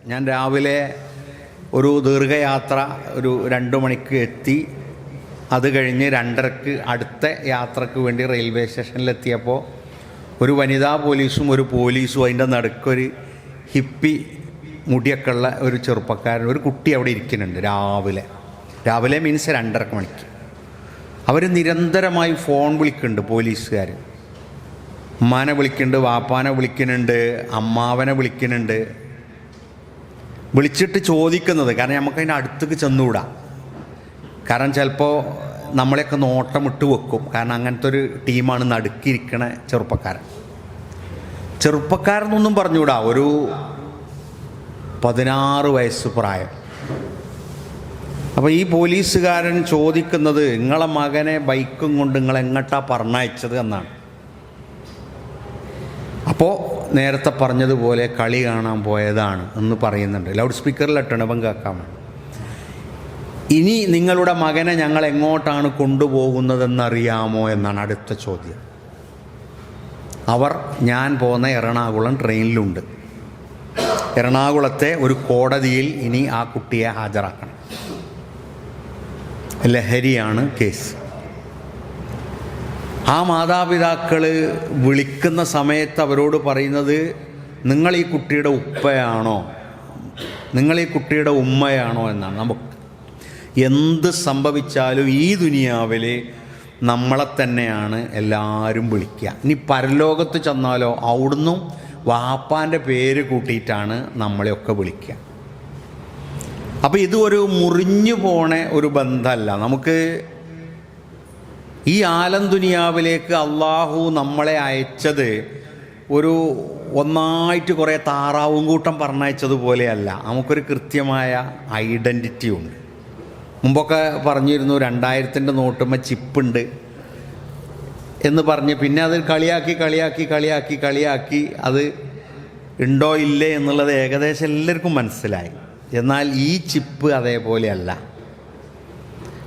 ഞാൻ രാവിലെ ഒരു ദീർഘയാത്ര ഒരു 2 മണിക്ക് എത്തി. അത് കഴിഞ്ഞ് 2:30 അടുത്ത യാത്രക്ക് വേണ്ടി റെയിൽവേ സ്റ്റേഷനിലെത്തിയപ്പോൾ ഒരു വനിതാ പോലീസും ഒരു പോലീസും അതിൻ്റെ നടുക്കൊരു ഹിപ്പി മുടിയൊക്കെ ഉള്ള ഒരു ചെറുപ്പക്കാരൻ, ഒരു കുട്ടി അവിടെ ഇരിക്കുന്നുണ്ട്. രാവിലെ മീൻസ് 2:30 മണിക്ക്. അവർ നിരന്തരമായി ഫോൺ വിളിക്കുന്നുണ്ട്. പോലീസുകാർ ഉമ്മാനെ വിളിക്കുന്നുണ്ട്, വാപ്പാനെ വിളിക്കുന്നുണ്ട്, അമ്മാവനെ വിളിക്കുന്നുണ്ട്. വിളിച്ചിട്ട് ചോദിക്കുന്നത്, കാരണം നമുക്കതിൻ്റെ അടുത്തേക്ക് ചെന്നുകൂടാ, കാരണം ചിലപ്പോൾ നമ്മളെയൊക്കെ നോട്ടം ഇട്ട് വെക്കും. കാരണം അങ്ങനത്തെ ഒരു ടീമാണ് നടുക്കിയിരിക്കണ ചെറുപ്പക്കാരെന്നൊന്നും പറഞ്ഞുകൂടാ. ഒരു 16 വയസ്സ് പ്രായം. അപ്പോൾ ഈ പോലീസുകാരൻ ചോദിക്കുന്നത്, നിങ്ങളെ മകനെ ബൈക്കും കൊണ്ട് നിങ്ങൾ എങ്ങോട്ടാ പറഞ്ഞയച്ചത് എന്നാണ്. അപ്പോൾ നേരത്തെ പറഞ്ഞതുപോലെ കളി കാണാൻ പോയതാണ് എന്ന് പറയുന്നുണ്ട്. ലൗഡ് സ്പീക്കറിലിട്ടാണ് ഇവൻ കേൾക്കാൻ വേണ്ടി. ഇനി നിങ്ങളുടെ മകനെ ഞങ്ങൾ എങ്ങോട്ടാണ് കൊണ്ടുപോകുന്നതെന്നറിയാമോ എന്നാണ് അടുത്ത ചോദ്യം. ഞാൻ പോകുന്ന എറണാകുളം ട്രെയിനിലുണ്ട്. എറണാകുളത്തെ ഒരു കോടതിയിൽ ഇനി ആ കുട്ടിയെ ഹാജരാക്കണം. ലഹരിയാണ് കേസ്. ആ മാതാപിതാക്കൾ വിളിക്കുന്ന സമയത്ത് അവരോട് പറയുന്നത്, നിങ്ങൾ ഈ കുട്ടിയുടെ ഉപ്പയാണോ, നിങ്ങൾ ഈ കുട്ടിയുടെ ഉമ്മയാണോ എന്നാണ്. നമുക്ക് എന്ത് സംഭവിച്ചാലും ഈ ദുനിയാവിൽ നമ്മളെ തന്നെയാണ് എല്ലാവരും വിളിക്കുക. ഇനി പരലോകത്ത് ചെന്നാലോ അവിടുന്നും വാപ്പാൻ്റെ പേര് കൂട്ടിയിട്ടാണ് നമ്മളെയൊക്കെ വിളിക്കുക. അപ്പോൾ ഇത് ഒരു മുറിഞ്ഞു പോണ ഒരു ബന്ധമല്ല. നമുക്ക് ഈ ആലം ദുനിയാവിലേക്ക് അള്ളാഹു നമ്മളെ അയച്ചത് ഒരു ഒന്നായിട്ട് കുറേ താറാവും കൂട്ടം പറഞ്ഞയച്ചതുപോലെയല്ല. നമുക്കൊരു കൃത്യമായ ഐഡൻറ്റിറ്റി ഉണ്ട്. മുമ്പൊക്കെ പറഞ്ഞിരുന്നു 2000-ൻ്റെ നോട്ടുമ്പോൾ ചിപ്പുണ്ട് എന്ന് പറഞ്ഞ് പിന്നെ അത് കളിയാക്കി അത് ഉണ്ടോ ഇല്ലേ എന്നുള്ളത് ഏകദേശം എല്ലാവർക്കും മനസ്സിലായി. എന്നാൽ ഈ ചിപ്പ് അതേപോലെയല്ല.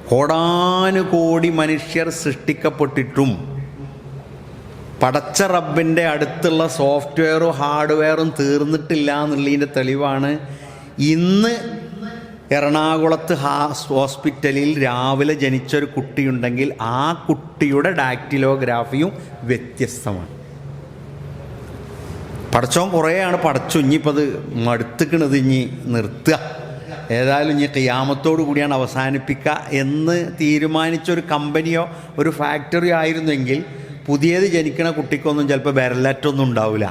കോടാനുകോടി മനുഷ്യർ സൃഷ്ടിക്കപ്പെട്ടിട്ടും പടച്ച റബ്ബിൻ്റെ അടുത്തുള്ള സോഫ്റ്റ്വെയറും ഹാർഡ്വെയറും തീർന്നിട്ടില്ല എന്നുള്ളതിൻ്റെ തെളിവാണ് ഇന്ന് എറണാകുളത്ത് ഹോസ്പിറ്റലിൽ രാവിലെ ജനിച്ചൊരു കുട്ടിയുണ്ടെങ്കിൽ ആ കുട്ടിയുടെ ഡാക്ടിലോഗ്രാഫിയും വ്യത്യസ്തമാണ്. പടച്ചോൻ കുറേയാണ് പടച്ചു. ഇനിയിപ്പോൾ അത് മടുത്തുക്കണത്, ഇനി നിർത്തുക, ഏതായാലും ഇനി ഖിയാമത്തോടു കൂടിയാണ് അവസാനിപ്പിക്കുക എന്ന് തീരുമാനിച്ചൊരു കമ്പനിയോ ഒരു ഫാക്ടറിയോ ആയിരുന്നെങ്കിൽ പുതിയത് ജനിക്കണ കുട്ടിക്കൊന്നും ചിലപ്പോൾ വിരലറ്റൊന്നും ഉണ്ടാവില്ല.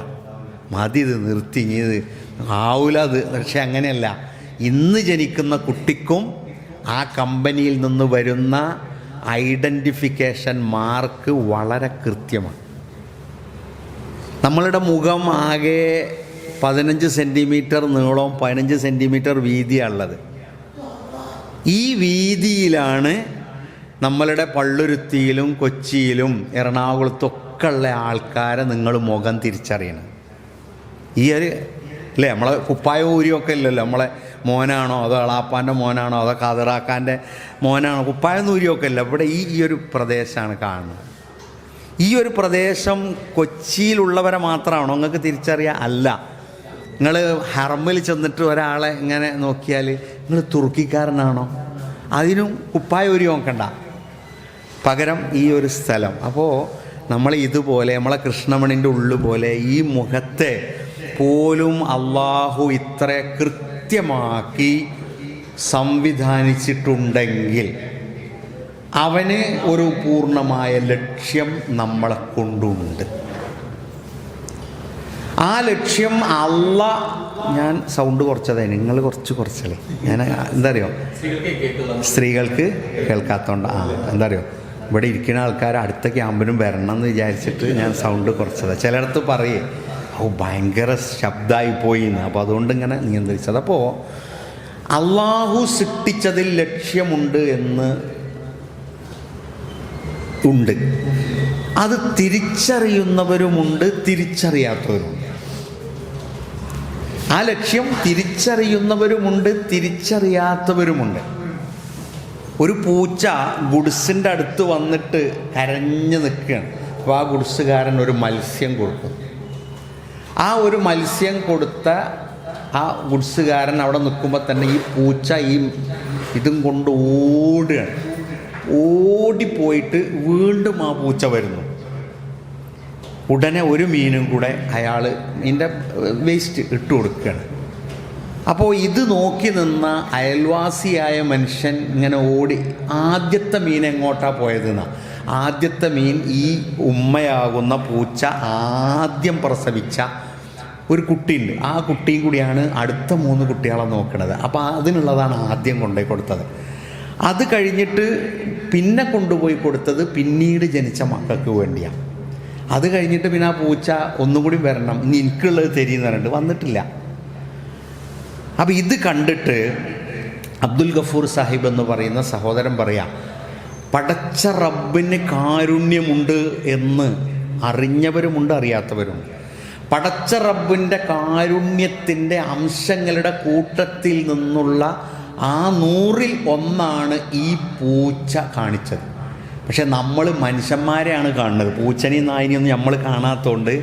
മതി, ഇത് നിർത്തി, ഇനി ഇത് ആവില്ല അത്. പക്ഷെ അങ്ങനെയല്ല. ഇന്ന് ജനിക്കുന്ന കുട്ടിക്കും ആ കമ്പനിയിൽ നിന്ന് വരുന്ന ഐഡൻറ്റിഫിക്കേഷൻ മാർക്ക് വളരെ കൃത്യമാണ്. നമ്മളുടെ മുഖം ആകെ 15 സെൻറ്റിമീറ്റർ നീളവും 15 സെൻറ്റിമീറ്റർ വീതിയുള്ളത്. ഈ വീതിയിലാണ് നമ്മളുടെ പള്ളുരുത്തിയിലും കൊച്ചിയിലും എറണാകുളത്തൊക്കെ ഉള്ള ആൾക്കാരെ നിങ്ങൾ മുഖം തിരിച്ചറിയണം. ഈ ഒരു അല്ലേ, നമ്മളെ കുപ്പായ ഊരിയൊക്കെ ഇല്ലല്ലോ, നമ്മളെ മോനാണോ അതോ അളാപ്പാൻ്റെ മോനാണോ അതോ ഖാദറാക്കാൻ്റെ മോനാണോ, കുപ്പായം ഊരിയൊക്കെ ഇല്ല. ഇവിടെ ഈ ഒരു പ്രദേശമാണ് കാണുന്നത്. ഈ ഒരു പ്രദേശം കൊച്ചിയിലുള്ളവരെ മാത്രമാണോ നിങ്ങൾക്ക് തിരിച്ചറിയാം? അല്ല. നിങ്ങൾ ഹറമിൽ ചെന്നിട്ട് ഒരാളെ ഇങ്ങനെ നോക്കിയാൽ നിങ്ങൾ തുർക്കിക്കാരനാണോ, അതിനും കുപ്പായ ഊരി നോക്കണ്ട. പകരം ഈ ഒരു സ്ഥലം. അപ്പോൾ നമ്മൾ ഇതുപോലെ നമ്മളെ കൃഷ്ണമണിൻ്റെ ഉള്ളു പോലെ ഈ മുഖത്തെ പോലും അള്ളാഹു ഇത്ര കൃത്യമാക്കി സംവിധാനിച്ചിട്ടുണ്ടെങ്കിൽ അവന് ഒരു പൂർണ്ണമായ ലക്ഷ്യം നമ്മളെ കൊണ്ടുണ്ട്. ആ ലക്ഷ്യം ഞാൻ സൗണ്ട് കുറച്ചതേ, നിങ്ങൾ കുറച്ചല്ലേ. ഞാൻ എന്താ അറിയോ, സ്ത്രീകൾക്ക് കേൾക്കാത്തതുകൊണ്ട് എന്താ അറിയോ, ഇവിടെ ഇരിക്കുന്ന ആൾക്കാർ അടുത്ത ക്യാമ്പിനും വരണം എന്ന് വിചാരിച്ചിട്ട് ഞാൻ സൗണ്ട് കുറച്ചതാണ്. ചിലയിടത്ത് പറയേ ഭയങ്കര ശബ്ദമായിപ്പോയി എന്ന്. അപ്പോൾ അതുകൊണ്ട് ഇങ്ങനെ നിയന്ത്രിച്ചത്. അപ്പോൾ അള്ളാഹു സൃഷ്ടിച്ചതിൽ ലക്ഷ്യമുണ്ട് എന്ന് ഉണ്ട്. അത് തിരിച്ചറിയുന്നവരുമുണ്ട്, തിരിച്ചറിയാത്തവരുമുണ്ട്. ആ ലക്ഷ്യം തിരിച്ചറിയുന്നവരുമുണ്ട്, തിരിച്ചറിയാത്തവരുമുണ്ട്. ഒരു പൂച്ച ഗുഡ്സിൻ്റെ അടുത്ത് വന്നിട്ട് കരഞ്ഞു നിൽക്കുകയാണ്. അപ്പോൾ ആ ഗുഡ്സുകാരൻ ഒരു മത്സ്യം കൊടുക്കും. ആ ഒരു മത്സ്യം കൊടുത്ത ആ ഗുഡ്സുകാരൻ അവിടെ നിൽക്കുമ്പോൾ തന്നെ ഈ പൂച്ച ഇതും കൊണ്ട് ഓടുകയാണ്. ഓടിപ്പോയിട്ട് വീണ്ടും ആ പൂച്ച വരുന്നു. ഉടനെ ഒരു മീനും കൂടെ അയാൾ മീൻ്റെ വേസ്റ്റ് ഇട്ട് കൊടുക്കുകയാണ്. അപ്പോൾ ഇത് നോക്കി നിന്ന അയൽവാസിയായ മനുഷ്യൻ ഇങ്ങനെ ഓടി ആദ്യത്തെ മീൻ എങ്ങോട്ടാണ് പോയതെന്നാ. ആദ്യത്തെ മീൻ ഈ ഉമ്മയാകുന്ന പൂച്ച ആദ്യം പ്രസവിച്ച ഒരു കുട്ടിയുണ്ട്. ആ കുട്ടിയും കൂടിയാണ് അടുത്ത 3 കുട്ടികളെ നോക്കുന്നത്. അപ്പോൾ അതിനുള്ളതാണ് ആദ്യം കൊണ്ടുപോയി കൊടുത്തത്. അത് കഴിഞ്ഞിട്ട് പിന്നെ കൊണ്ടുപോയി കൊടുത്തത് പിന്നീട് ജനിച്ച മക്കൾക്ക് വേണ്ടിയാണ്. അത് കഴിഞ്ഞിട്ട് പിന്നെ ആ പൂച്ച ഒന്നുകൂടി വരണം, ഇനി എനിക്കുള്ളത് തരീന്ന് പറഞ്ഞിട്ട് വന്നിട്ടില്ല. അപ്പോൾ ഇത് കണ്ടിട്ട് അബ്ദുൽ ഗഫൂർ സാഹിബ് എന്ന് പറയുന്ന സഹോദരൻ പറയാം, പടച്ച റബ്ബിന് കാരുണ്യമുണ്ട് എന്ന് അറിഞ്ഞവരുമുണ്ട്, അറിയാത്തവരുമുണ്ട്. പടച്ച റബ്ബിൻ്റെ കാരുണ്യത്തിൻ്റെ അംശങ്ങളുടെ കൂട്ടത്തിൽ നിന്നുള്ള ആ 100-ൽ 1 ഈ പൂച്ച കാണിച്ചത്. പക്ഷെ നമ്മൾ മനുഷ്യന്മാരെയാണ് കാണുന്നത്, പൂച്ചനെയും നായിനെയൊന്നും നമ്മൾ കാണാത്തതുകൊണ്ട്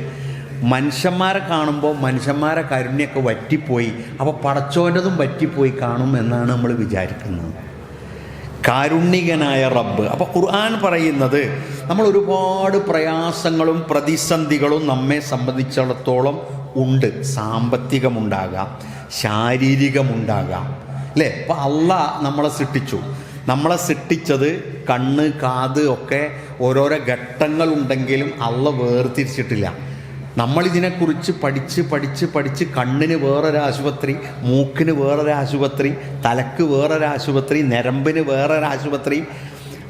മനുഷ്യന്മാരെ കാണുമ്പോൾ മനുഷ്യന്മാരെ കരുണ്യൊക്കെ വറ്റിപ്പോയി, അപ്പോൾ പടച്ചോൻ്റെതും വറ്റിപ്പോയി കാണും എന്നാണ് നമ്മൾ വിചാരിക്കുന്നത്. കാരുണ്യകനായ റബ്ബ്. അപ്പോൾ ഖുർആൻ പറയുന്നത് നമ്മൾ ഒരുപാട് പ്രയാസങ്ങളും പ്രതിസന്ധികളും നമ്മെ സംബന്ധിച്ചിടത്തോളം ഉണ്ട്. സാമ്പത്തികമുണ്ടാകാം, ശാരീരികമുണ്ടാകാം, അല്ലേ? അപ്പോൾ അള്ളാഹ് നമ്മളെ സൃഷ്ടിച്ചു. നമ്മളെ സൃഷ്ടിച്ചത് കണ്ണ്, കാത് ഒക്കെ ഓരോരോ ഘട്ടങ്ങളുണ്ടെങ്കിലും അള്ളാഹ് വേർതിരിച്ചിട്ടില്ല. നമ്മളിതിനെക്കുറിച്ച് പഠിച്ച് കണ്ണിന് വേറൊരാശുപത്രി, മൂക്കിന് വേറൊരാശുപത്രി, തലക്ക് വേറൊരാശുപത്രി, ഞരമ്പിന് വേറൊരാശുപത്രി,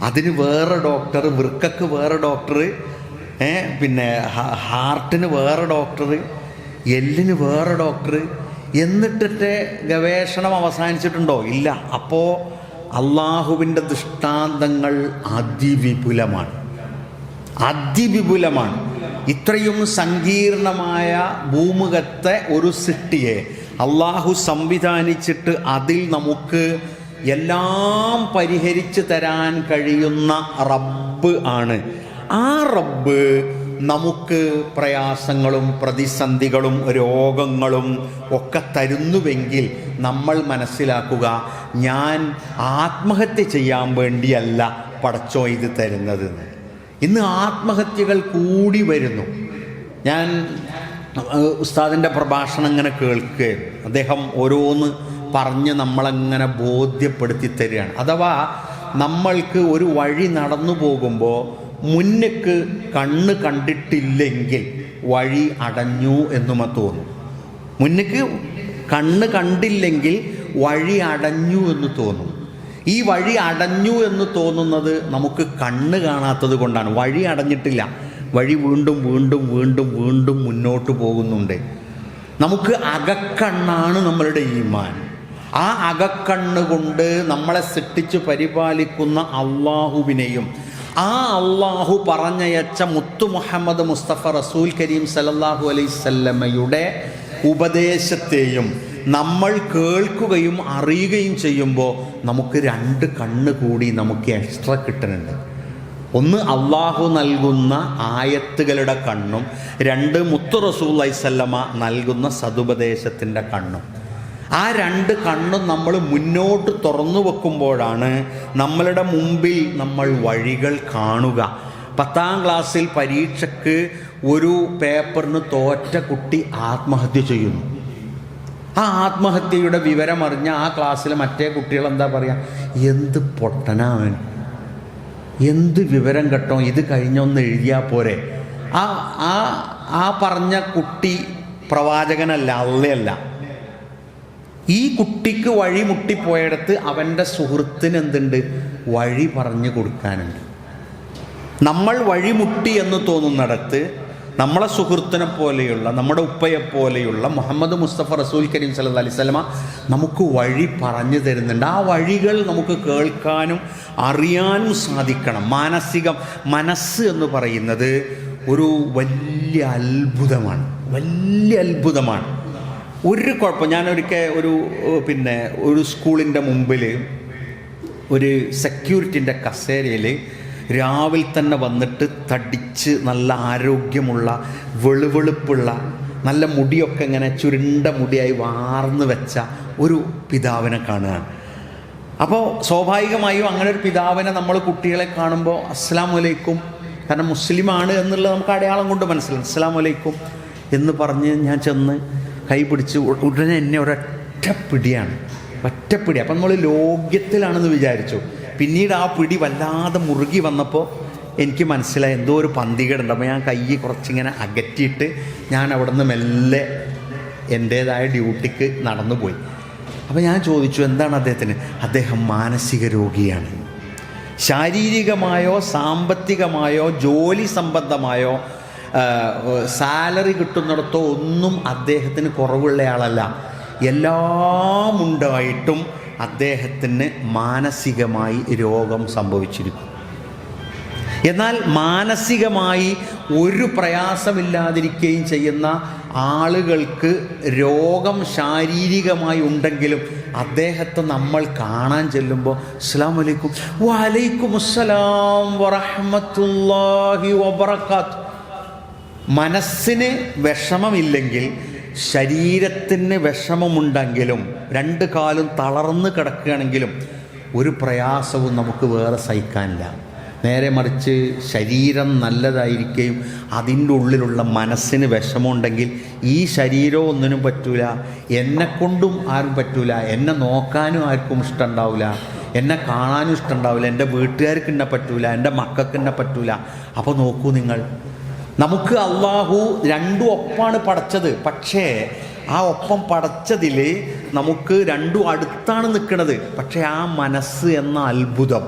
അതിന് വേറെ ഡോക്ടർ, വൃക്കക്ക് വേറെ ഡോക്ടർ, പിന്നെ ഹാർട്ടിന് വേറെ ഡോക്ടർ, എല്ലിന് വേറെ ഡോക്ടർ. എന്നിട്ടിട്ട് ഗവേഷണം അവസാനിച്ചിട്ടുണ്ടോ? ഇല്ല. അപ്പോൾ അള്ളാഹുവിൻ്റെ ദൃഷ്ടാന്തങ്ങൾ അതിവിപുലമാണ്. ഇത്രയും സങ്കീർണമായ ഭൂമുഖത്തെ ഒരു സൃഷ്ടിയെ അള്ളാഹു സംവിധാനിച്ചിട്ട് അതിൽ നമുക്ക് എല്ലാം പരിഹരിച്ചു തരാൻ കഴിയുന്ന റബ്ബ് ആണ്. ആ റബ്ബ് നമുക്ക് പ്രയാസങ്ങളും പ്രതിസന്ധികളും രോഗങ്ങളും ഒക്കെ തരുന്നുവെങ്കിൽ നമ്മൾ മനസ്സിലാക്കുക, ഞാൻ ആത്മഹത്യ ചെയ്യാൻ വേണ്ടിയല്ല പടച്ചോ ഇത് തരുന്നതെന്ന്. ഇന്ന് ആത്മഹത്യകൾ കൂടി വരുന്നു. ഞാൻ ഉസ്താദിൻ്റെ പ്രഭാഷണം ഇങ്ങനെ കേൾക്കുകയായിരുന്നു. അദ്ദേഹം ഓരോന്ന് പറഞ്ഞ് നമ്മളങ്ങനെ ബോധ്യപ്പെടുത്തി തരികയാണ്. അഥവാ നമ്മൾക്ക് ഒരു വഴി നടന്നു പോകുമ്പോൾ മുന്നിക്ക് കണ്ണ് കണ്ടിട്ടില്ലെങ്കിൽ വഴി അടഞ്ഞു എന്നും തോന്നും. മുന്നിക്ക് കണ്ണ് കണ്ടില്ലെങ്കിൽ വഴി അടഞ്ഞു എന്ന് തോന്നും. ഈ വഴി അടഞ്ഞു എന്ന് തോന്നുന്നത് നമുക്ക് കണ്ണ് കാണാത്തത് കൊണ്ടാണ്. വഴി അടഞ്ഞിട്ടില്ല, വഴി വീണ്ടും വീണ്ടും വീണ്ടും വീണ്ടും മുന്നോട്ട് പോകുന്നുണ്ട്. നമുക്ക് അകക്കണ്ണാണ് നമ്മളുടെ ഈമാൻ. ആ അകക്കണ്ണ് കൊണ്ട് നമ്മളെ സൃഷ്ടിച്ച് പരിപാലിക്കുന്ന അള്ളാഹുവിനെയും ആ അള്ളാഹു പറഞ്ഞയച്ച മുത്തു മുഹമ്മദ് മുസ്തഫ റസൂൽ കരീം സല്ലല്ലാഹു അലൈഹി വസല്ലമയുടെ ഉപദേശത്തെയും നമ്മൾ കേൾക്കുകയും അറിയുകയും ചെയ്യുമ്പോൾ നമുക്ക് 2 കണ്ണ് കൂടി നമുക്ക് എക്സ്ട്രാ കിട്ടുന്നുണ്ട്. ഒന്ന് അള്ളാഹു നൽകുന്ന ആയത്തുകളുടെ കണ്ണും, 2 മുത്തു റസൂലുള്ളാഹി സ്വല്ലമ നൽകുന്ന സതുപദേശത്തിൻ്റെ കണ്ണും. ആ 2 കണ്ണും നമ്മൾ മുന്നോട്ട് തുറന്നു വെക്കുമ്പോഴാണ് നമ്മളുടെ മുമ്പിൽ നമ്മൾ വഴികൾ കാണുക. 10ാം ക്ലാസ്സിൽ പരീക്ഷയ്ക്ക് ഒരു പേപ്പറിന് തോറ്റ കുട്ടി ആത്മഹത്യ ചെയ്യുന്നു. ആ ആത്മഹത്യയുടെ വിവരമറിഞ്ഞ ആ ക്ലാസ്സിലെ മറ്റേ കുട്ടികൾ എന്താ പറയുക? എന്ത് പൊട്ടനാവൻ, എന്ത് വിവരം കേട്ടോ, ഇത് കഴിഞ്ഞൊന്ന് എഴുതിയാൽ പോരെ. ആ പറഞ്ഞ കുട്ടി പ്രവാചകനല്ല, അള്ളയല്ല. ഈ കുട്ടിക്ക് വഴി മുട്ടിപ്പോയിടത്ത് അവൻ്റെ സുഹൃത്തിന് എന്തുണ്ട്? വഴി പറഞ്ഞു കൊടുക്കാനുണ്ട്. നമ്മൾ വഴിമുട്ടി എന്ന് തോന്നുന്നിടത്ത് നമ്മളെ സുഹൃത്തിനെ പോലെയുള്ള, നമ്മുടെ ഉപ്പയെപ്പോലെയുള്ള മുഹമ്മദ് മുസ്തഫ റസൂൽ കരീം സല്ലല്ലാഹു അലൈഹി വസല്ലമ നമുക്ക് വഴി പറഞ്ഞു തരുന്നുണ്ട്. ആ വഴികൾ നമുക്ക് കേൾക്കാനും അറിയാനും സാധിക്കണം. മനസ്സ് എന്ന് പറയുന്നത് ഒരു വലിയ അത്ഭുതമാണ്. ഒരു കുഴപ്പം, ഞാനൊരിക്കൽ ഒരു സ്കൂളിൻ്റെ മുമ്പിൽ ഒരു സെക്യൂരിറ്റിൻ്റെ കസേരയിൽ രാവിലെ തന്നെ വന്നിട്ട് തടിച്ച് നല്ല ആരോഗ്യമുള്ള വെളുവെളുപ്പുള്ള നല്ല മുടിയൊക്കെ ഇങ്ങനെ ചുരുണ്ട മുടിയായി വാർന്നു വെച്ച ഒരു പിതാവിനെ കാണുകയാണ്. അപ്പോൾ സ്വാഭാവികമായും അങ്ങനെ ഒരു പിതാവിനെ നമ്മൾ കുട്ടികളെ കാണുമ്പോൾ അസ്സലാമു അലൈക്കും, കാരണം മുസ്ലിമാണ് എന്നുള്ളത് നമുക്ക് അടയാളം കൊണ്ട് മനസ്സിലാവും. അസ്സലാമു അലൈക്കും എന്ന് പറഞ്ഞ് ഞാൻ ചെന്ന് കൈ പിടിച്ച് ഉടനെ എന്നെ ഒരൊറ്റപ്പിടിയാണ്, ഒറ്റപ്പിടി. അപ്പം നമ്മൾ ലോക്യത്തിലാണെന്ന് വിചാരിച്ചു. പിന്നീട് ആ പിടി വല്ലാതെ മുറുകി വന്നപ്പോൾ എനിക്ക് മനസ്സിലായി എന്തോ ഒരു പന്തികേടുണ്ട്. അപ്പോൾ ഞാൻ കൈ കുറച്ചിങ്ങനെ അകറ്റിയിട്ട് ഞാൻ അവിടെ നിന്ന് മെല്ലെ എൻ്റേതായ ഡ്യൂട്ടിക്ക് നടന്നു പോയി. അപ്പോൾ ഞാൻ ചോദിച്ചു എന്താണ് അദ്ദേഹത്തിന്? അദ്ദേഹം മാനസിക രോഗിയാണ്. ശാരീരികമായോ സാമ്പത്തികമായോ ജോലി സംബന്ധമായോ സാലറി കിട്ടുന്നിടത്തോ ഒന്നും അദ്ദേഹത്തിന് കുറവുള്ളയാളല്ല. എല്ലാം ഉണ്ടായിട്ടും അദ്ദേഹത്തിന് മാനസികമായി രോഗം സംഭവിച്ചിരിക്കും. എന്നാൽ മാനസികമായി ഒരു പ്രയാസമില്ലാതിരിക്കുകയും ചെയ്യുന്ന ആളുകൾക്ക് രോഗം ശാരീരികമായി ഉണ്ടെങ്കിലും അദ്ദേഹത്തെ നമ്മൾ കാണാൻ ചെല്ലുമ്പോൾ അസ്സലാമു അലൈക്കും, വഅലൈക്കും അസ്സലാം വറഹ്മത്തുള്ളാഹി വബറകാത്ത്. മനസ്സിന് വിഷമമില്ലെങ്കിൽ ശരീരത്തിന് വിഷമമുണ്ടെങ്കിലും രണ്ട് കാലും തളർന്ന് കിടക്കുകയാണെങ്കിലും ഒരു പ്രയാസവും നമുക്ക് വേറെ സഹിക്കാനില്ല. നേരെ മറിച്ച് ശരീരം നല്ലതായിരിക്കുകയും അതിൻ്റെ ഉള്ളിലുള്ള മനസ്സിന് വിഷമമുണ്ടെങ്കിൽ ഈ ശരീരം ഒന്നിനും പറ്റൂല, എന്നെക്കൊണ്ടും ആരും പറ്റൂല, എന്നെ നോക്കാനും ആർക്കും ഇഷ്ടമുണ്ടാവില്ല, എന്നെ കാണാനും ഇഷ്ടമുണ്ടാവില്ല, എൻ്റെ വീട്ടുകാർക്ക് എന്നെ പറ്റൂല, എൻ്റെ മക്കൾക്ക് എന്നെ പറ്റൂല. അപ്പോൾ നോക്കൂ നിങ്ങൾ, നമുക്ക് അള്ളാഹു രണ്ടും ഒപ്പാണ് പടച്ചത്. പക്ഷേ ആ ഒപ്പം പടച്ചതിൽ നമുക്ക് രണ്ടും അടുത്താണ് നിൽക്കുന്നത്. പക്ഷേ ആ മനസ്സ് എന്ന അത്ഭുതം,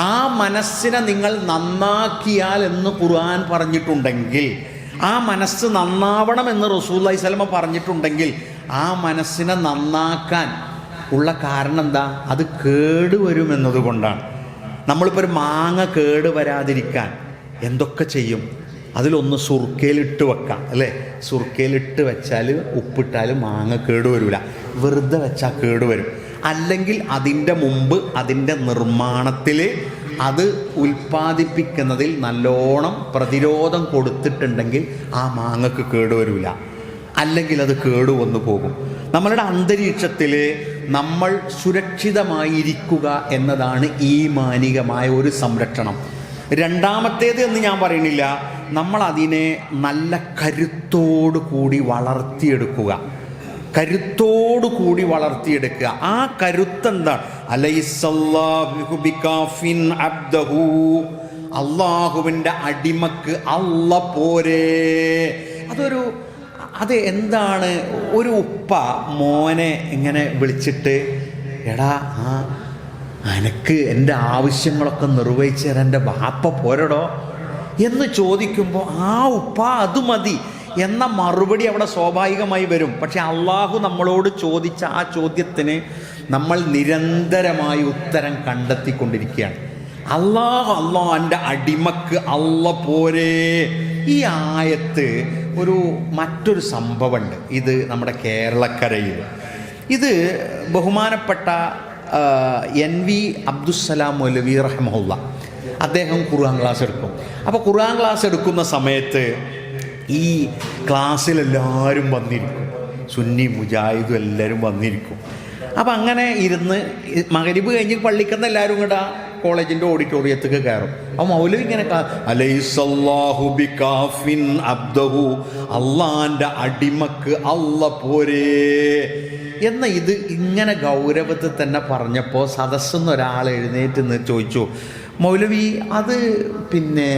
ആ മനസ്സിനെ നിങ്ങൾ നന്നാക്കിയാൽ എന്ന് ഖുർആൻ പറഞ്ഞിട്ടുണ്ടെങ്കിൽ, ആ മനസ്സ് നന്നാവണമെന്ന് റസൂലുള്ളാഹി സ്വല്ലല്ലാഹു അലൈഹി വസല്ലം പറഞ്ഞിട്ടുണ്ടെങ്കിൽ, ആ മനസ്സിനെ നന്നാക്കാൻ ഉള്ള കാരണം എന്താ? അത് കേടുവരുമെന്നത് കൊണ്ടാണ്. നമ്മളിപ്പോൾ ഒരു മാങ്ങ കേട് വരാതിരിക്കാൻ എന്തൊക്കെ ചെയ്യും? അതിലൊന്ന് സുർക്കയിലിട്ട് വെക്കാം, അല്ലേ? സുർക്കയിലിട്ട് വെച്ചാൽ ഉപ്പിട്ടാൽ മാങ്ങ കേടുവരില്ല, വെറുതെ വെച്ചാൽ കേടുവരും. അല്ലെങ്കിൽ അതിൻ്റെ മുമ്പ് അതിൻ്റെ നിർമ്മാണത്തിൽ അത് ഉൽപ്പാദിപ്പിക്കുന്നതിൽ നല്ലോണം പ്രതിരോധം കൊടുത്തിട്ടുണ്ടെങ്കിൽ ആ മാങ്ങക്ക് കേടുവരില്ല, അല്ലെങ്കിൽ അത് കേടുവന്നു പോകും. നമ്മളുടെ അന്തരീക്ഷത്തിൽ നമ്മൾ സുരക്ഷിതമായിരിക്കുക എന്നതാണ് ഈമാനികമായ ഒരു സംരക്ഷണം. രണ്ടാമത്തേത് എന്ന് ഞാൻ പറയുന്നില്ല, നമ്മൾ അതിനെ നല്ല കരുത്തോടു കൂടി വളർത്തിയെടുക്കുക, കരുത്തോടു കൂടി വളർത്തിയെടുക്കുക. ആ കരുത്തെന്താണ്? അലൈസല്ലാഹു ബികാഫിൻ അബ്ദഹു, അള്ളാഹുവിൻ്റെ അടിമക്ക് അല്ല പോരേ. അത് എന്താണ്? ഒരു ഉപ്പ മോനെ ഇങ്ങനെ വിളിച്ചിട്ട്, എടാ അനക്ക് എൻ്റെ ആവശ്യങ്ങളൊക്കെ നിർവഹിച്ച് തരാൻ എൻ്റെ ബാപ്പ പോരടോ എന്ന് ചോദിക്കുമ്പോൾ ആ ഉപ്പ അത് മതി എന്ന മറുപടി അവിടെ സ്വാഭാവികമായി വരും. പക്ഷെ അള്ളാഹു നമ്മളോട് ചോദിച്ച ആ ചോദ്യത്തിന് നമ്മൾ നിരന്തരമായി ഉത്തരം കണ്ടെത്തിക്കൊണ്ടിരിക്കുകയാണ്. അള്ളാഹുവിൻ്റെ അടിമക്ക് അല്ല പോരേ. ഈ ആയത്ത് മറ്റൊരു സംഭവമുണ്ട്. ഇത് നമ്മുടെ കേരളക്കരയിൽ, ഇത് ബഹുമാനപ്പെട്ട NV അബ്ദുസ്സലാം മൗലവി റഹ്മഹുല്ല, അദ്ദേഹം ഖുർആൻ ക്ലാസ് എടുക്കും. അപ്പോൾ ഖുർആൻ ക്ലാസ് എടുക്കുന്ന സമയത്ത് ഈ ക്ലാസ്സിലെല്ലാവരും വന്നിരിക്കും, സുന്നി മുജാഹിദും എല്ലാവരും വന്നിരിക്കും. അപ്പം അങ്ങനെ ഇരുന്ന് മഗ്‌രിബ് കഴിഞ്ഞ് പള്ളിക്കുന്ന എല്ലാവരും കൂടെ കോളേജിൻ്റെ ഓഡിറ്റോറിയത്തേക്ക് കയറും. അപ്പോൾ മൗലവി ഇങ്ങനെ അലൈസല്ലാഹു ബികാഫിൻ അബ്ദഹു, അള്ളാൻ്റെ അടിമക്ക് അല്ല പോരേ എന്ന ഇത് ഇങ്ങനെ ഗൗരവത്തിൽ തന്നെ പറഞ്ഞപ്പോൾ സദസ്സെന്ന് ഒരാൾ എഴുന്നേറ്റ് നിന്ന് ചോദിച്ചു, മൗലവി അത് പിന്നെ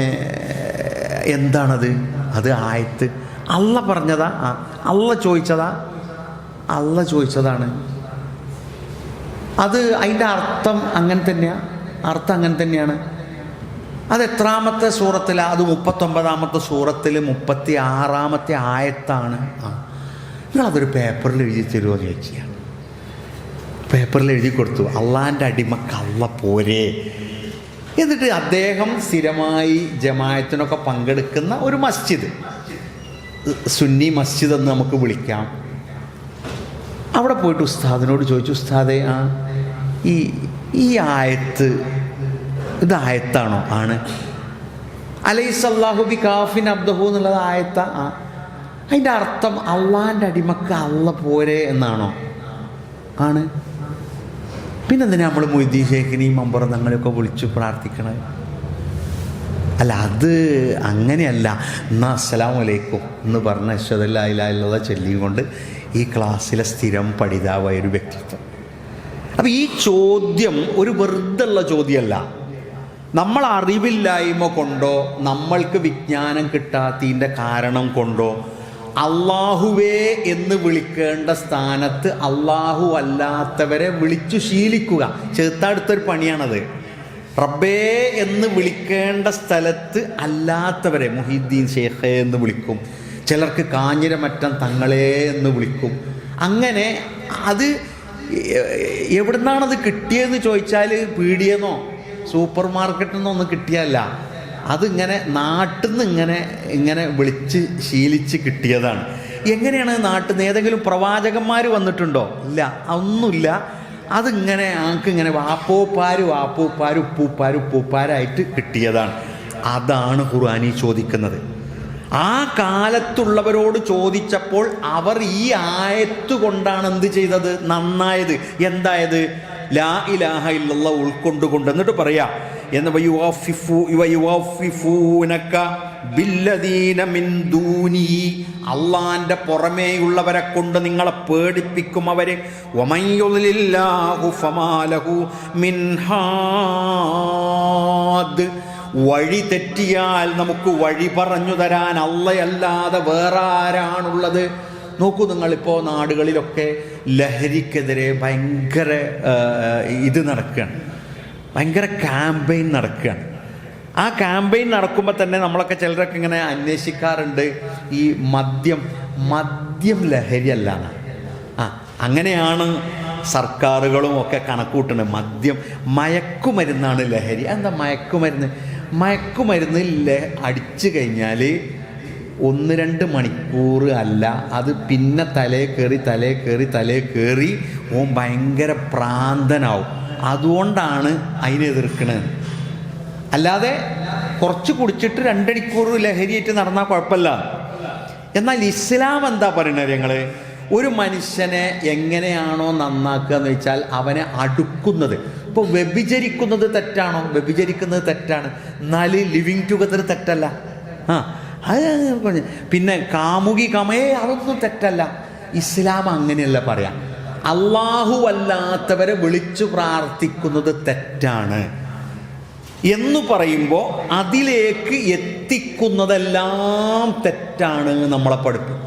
എന്താണത്? അത് ആയത്ത് അള്ള പറഞ്ഞതാ? അള്ള ചോദിച്ചതാ? അള്ള ചോദിച്ചതാണ്. അത് അതിൻ്റെ അർത്ഥം അങ്ങനെ തന്നെയാണ്, അർത്ഥം അങ്ങനെ തന്നെയാണ്. അത് എത്രാമത്തെ സൂറത്തിലാണ്? അത് 39-ാമത്തെ സൂറത്തിൽ 36-ാമത്തെ ആയത്താണ്. നിങ്ങളതൊരു പേപ്പറിൽ എഴുതി തരുമോ എന്ന് ചോദിക്കുകയാണ്. പേപ്പറിൽ എഴുതി കൊടുത്തു, അള്ളാൻ്റെ അടിമക്ക് അള്ള പോരേ. എന്നിട്ട് അദ്ദേഹം സ്ഥിരമായി ജമാഅത്തിനൊക്കെ പങ്കെടുക്കുന്ന ഒരു മസ്ജിദ്, സുന്നി മസ്ജിദ് എന്ന് നമുക്ക് വിളിക്കാം, അവിടെ പോയിട്ട് ഉസ്താദിനോട് ചോദിച്ചു, ഉസ്താദേ ഈ ആയത്ത് ഇത് ആയത്താണോ? ആണ്. അലൈസല്ലാഹു ബികാഫിൻ അബ്ദഹു എന്നുള്ളത് ആയത്താ? അതിൻ്റെ അർത്ഥം അള്ളാൻ്റെ അടിമക്ക് അള്ള പോരെ എന്നാണോ? ആണ്. പിന്നെന്തിനാ നമ്മൾ മൊയ്തീൻ ഷേഖിനെയും മമ്പുറന്നങ്ങളെയൊക്കെ വിളിച്ച് പ്രാർത്ഥിക്കണത്? അല്ല, അത് അങ്ങനെയല്ല. എന്നാൽ അസ്സലാമു അലൈക്കും എന്ന് പറഞ്ഞ അശ്ഹദു അല്ലാ ഇലാഹ ഇല്ലല്ലാഹ് ചൊല്ലിയും കൊണ്ട് ഈ ക്ലാസ്സിലെ സ്ഥിരം പഠിതാവായ ഒരു വ്യക്തിത്വം. അപ്പം ഈ ചോദ്യം ഒരു വെറുതെയുള്ള ചോദ്യമല്ല. നമ്മൾ അറിവില്ലായ്മ കൊണ്ടോ നമ്മൾക്ക് വിജ്ഞാനം കിട്ടാത്തതിൻ്റെ കാരണം കൊണ്ടോ അള്ളാഹുവേ എന്ന് വിളിക്കേണ്ട സ്ഥാനത്ത് അള്ളാഹു അല്ലാത്തവരെ വിളിച്ചു ശീലിക്കുക ചേർത്തടുത്തൊരു പണിയാണത്. റബ്ബേ എന്ന് വിളിക്കേണ്ട സ്ഥലത്ത് അല്ലാത്തവരെ മുഹീദ്ദീൻ ഷേഖേ എന്ന് വിളിക്കും, ചിലർക്ക് കാഞ്ഞിരമറ്റം തങ്ങളെ എന്ന് വിളിക്കും. അങ്ങനെ അത് എവിടുന്നാണത് കിട്ടിയതെന്ന് ചോദിച്ചാൽ പീടിയെന്നോ സൂപ്പർ മാർക്കറ്റിൽ നിന്നോ ഒന്നും കിട്ടിയല്ല. അതിങ്ങനെ നാട്ടിൽ നിന്ന് ഇങ്ങനെ വിളിച്ച് ശീലിച്ച് കിട്ടിയതാണ്. എങ്ങനെയാണ് നാട്ടിൽ നിന്ന്? ഏതെങ്കിലും പ്രവാചകന്മാർ വന്നിട്ടുണ്ടോ? ഇല്ല, ഒന്നുമില്ല. അതിങ്ങനെ ആൾക്കിങ്ങനെ വാപ്പൂപ്പാര് ഉപ്പൂപ്പാരായിട്ട് കിട്ടിയതാണ്. അതാണ് ഖുർആനി ചോദിക്കുന്നത്. ആ കാലത്തുള്ളവരോട് ചോദിച്ചപ്പോൾ അവർ ഈ ആയത്ത് കൊണ്ടാണ് എന്ത് ചെയ്തത്? നന്നായത്. എന്തായത്? ലാ ഇലാഹ ഇല്ലല്ലാഹ് ഉൾക്കൊണ്ടുകൊണ്ട്. എന്നിട്ട് പറയാ എന്ന് അള്ളാന്റെ പുറമേയുള്ളവരെ കൊണ്ട് നിങ്ങളെ പേടിപ്പിക്കും അവര്. വഴി തെറ്റിയാൽ നമുക്ക് വഴി പറഞ്ഞു തരാൻ അള്ളയല്ലാതെ വേറെ ആരാണുള്ളത്? നോക്കൂ, നിങ്ങളിപ്പോൾ നാടുകളിലൊക്കെ ലഹരിക്കെതിരെ ഭയങ്കര ഇത് നടക്കുകയാണ്, ഭയങ്കര ക്യാമ്പയിൻ നടക്കുകയാണ്. ആ ക്യാമ്പയിൻ നടക്കുമ്പോൾ തന്നെ നമ്മളൊക്കെ ചിലരൊക്കെ ഇങ്ങനെ അന്വേഷിക്കാറുണ്ട്, ഈ മദ്യം ലഹരിയല്ല. അങ്ങനെയാണ് സർക്കാരുകളും ഒക്കെ കണക്കൂട്ടുന്നത്. മയക്കുമരുന്നാണ് ലഹരി. എന്താ മയക്കുമരുന്ന് അടിച്ചു കഴിഞ്ഞാൽ 1-2 മണിക്കൂർ അല്ല, അത് പിന്നെ തലേ കയറി ഓൻ ഭയങ്കര പ്രാന്തനാവും. അതുകൊണ്ടാണ് അതിനെ എതിർക്കണത്. അല്ലാതെ കുറച്ച് കുടിച്ചിട്ട് 2 മണിക്കൂർ ലഹരിയായിട്ട് നടന്നാൽ കുഴപ്പമില്ല. എന്നാൽ ഇസ്ലാം എന്താ പറയുന്നത്? ഞങ്ങൾ ഒരു മനുഷ്യനെ എങ്ങനെയാണോ നന്നാക്കുക എന്ന് വെച്ചാൽ അവനെ അടുക്കുന്നത്. ഇപ്പോൾ വ്യഭിചരിക്കുന്നത് തെറ്റാണോ? വ്യഭിചരിക്കുന്നത് തെറ്റാണ്. എന്നാൽ ലിവിങ് ടുഗദർ തെറ്റല്ല. അത് പിന്നെ അതൊന്നും തെറ്റല്ല. ഇസ്ലാം അങ്ങനെയല്ല പറയാം. അള്ളാഹു അല്ലാത്തവരെ വിളിച്ചു പ്രാർത്ഥിക്കുന്നത് തെറ്റാണ് എന്ന് പറയുമ്പോൾ അതിലേക്ക് എത്തിക്കുന്നതെല്ലാം തെറ്റാണ് നമ്മളെ പഠിപ്പിക്കും.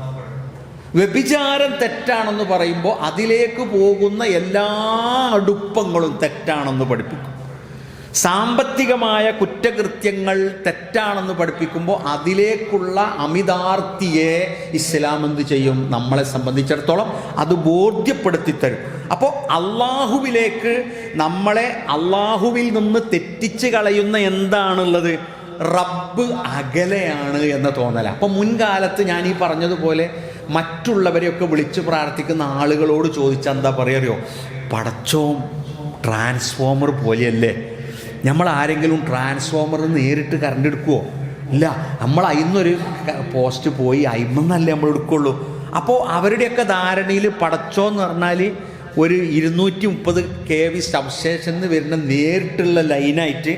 വ്യഭിചാരം തെറ്റാണെന്ന് പറയുമ്പോൾ അതിലേക്ക് പോകുന്ന എല്ലാ അടുപ്പങ്ങളും തെറ്റാണെന്ന് പഠിപ്പിക്കും. സാമ്പത്തികമായ കുറ്റകൃത്യങ്ങൾ തെറ്റാണെന്ന് പഠിപ്പിക്കുമ്പോൾ അതിലേക്കുള്ള അമിതാർത്തിയെ ഇസ്ലാം എന്ത് ചെയ്യും? നമ്മളെ സംബന്ധിച്ചിടത്തോളം അത് ബോധ്യപ്പെടുത്തി തരും. അപ്പോൾ അള്ളാഹുവിലേക്ക് നമ്മളെ അള്ളാഹുവിൽ നിന്ന് തെറ്റിച്ച് കളയുന്ന എന്താണുള്ളത്? റബ്ബ് അകലെയാണ് എന്ന തോന്നല. അപ്പോൾ മുൻകാലത്ത് ഞാൻ ഈ പറഞ്ഞതുപോലെ മറ്റുള്ളവരെയൊക്കെ വിളിച്ച് പ്രാർത്ഥിക്കുന്ന ആളുകളോട് ചോദിച്ചാൽ എന്താ പറയുക? പടച്ചോൻ ട്രാൻസ്ഫോമർ പോലെയല്ലേ. നമ്മൾ ആരെങ്കിലും ട്രാൻസ്ഫോമർ നേരിട്ട് കറണ്ട് എടുക്കുമോ? ഇല്ല. നമ്മൾ അതിന്നൊരു പോസ്റ്റ് പോയി അയിമെന്നല്ലേ നമ്മൾ എടുക്കുള്ളൂ. അപ്പോൾ അവരുടെയൊക്കെ ധാരണയിൽ പടച്ചോന്ന് പറഞ്ഞാൽ ഒരു 230 kV സബ്സ്റ്റേഷനിൽ വരുന്ന നേരിട്ടുള്ള ലൈനായിട്ട്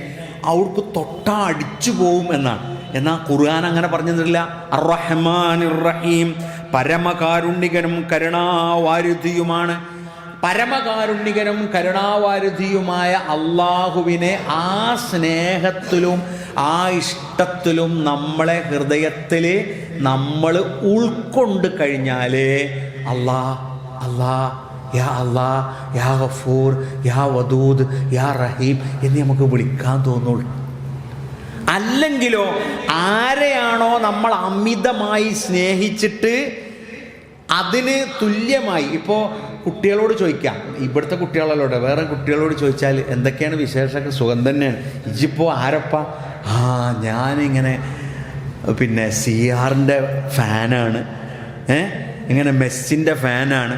അവർക്ക് തൊട്ടാ അടിച്ചു പോവും എന്നാണ്. എന്നാൽ ഖുർആൻ അങ്ങനെ പറഞ്ഞിട്ടില്ല. അർ-റഹ്മാനിർ റഹീം, പരമകാരുണ്യകനും കരുണാവാരിധിയുമാണ്. പരമകാരുണ്യകനും കരുണാവാരിധിയുമായ അള്ളാഹുവിനെ ആ സ്നേഹത്തിലും ആ ഇഷ്ടത്തിലും നമ്മളെ ഹൃദയത്തിൽ നമ്മൾ ഉൾക്കൊണ്ട് കഴിഞ്ഞാൽ അല്ലാ യാ അല്ലാ, യാ ഗഫൂർ, യാ വദൂദ്, യാ റഹീം എന്ന് നമുക്ക് വിളിക്കാൻ തോന്നുള്ളൂ. അല്ലെങ്കിലോ ആരെയാണോ നമ്മൾ അമിതമായി സ്നേഹിച്ചിട്ട് അതിന് തുല്യമായി, ഇപ്പോൾ കുട്ടികളോട് ചോദിക്കാം, ഇവിടുത്തെ കുട്ടികളോട് വേറെ കുട്ടികളോട് ചോദിച്ചാൽ എന്തൊക്കെയാണ് വിശേഷമൊക്കെ? സുഖം തന്നെയാണ്. ഇജിപ്പോൾ ആരപ്പ? ഞാനിങ്ങനെ പിന്നെ CR-ൻ്റെ ഫാനാണ്, ഇങ്ങനെ മെസ്സിൻ്റെ ഫാനാണ്.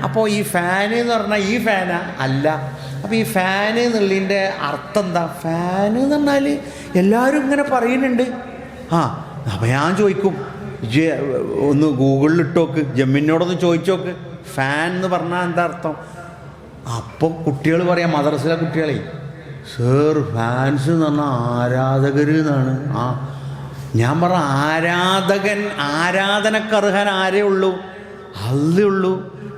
അപ്പോൾ ഈ ഫാന് എന്ന് പറഞ്ഞാൽ ഈ ഫാനാ? അല്ല. അപ്പോൾ ഈ ഫാന് എന്നുള്ളതിൻ്റെ അർത്ഥം എന്താ? ഫാന് എന്ന് പറഞ്ഞാൽ എല്ലാവരും ഇങ്ങനെ പറയുന്നുണ്ട്. അപ്പോൾ ഞാൻ ചോദിക്കും, ഇജ്ജ് ഒന്ന് ഗൂഗിളിൽ ഇട്ടോക്ക്, ജമ്മിനോടൊന്ന് ചോദിച്ചോക്ക് ഫാൻ എന്ന് പറഞ്ഞാൽ എന്താ അർത്ഥം. അപ്പോൾ കുട്ടികൾ പറയാം, മദ്രസയിലെ കുട്ടികളെ, സർ ഫാൻസ് എന്ന് പറഞ്ഞാൽ ആരാധകർ എന്നാണ്. ആ ഞാൻ പറഞ്ഞ ആരാധനക്കർഹൻ ആരേ ഉള്ളൂ? അല്ലേ ഉള്ളൂ.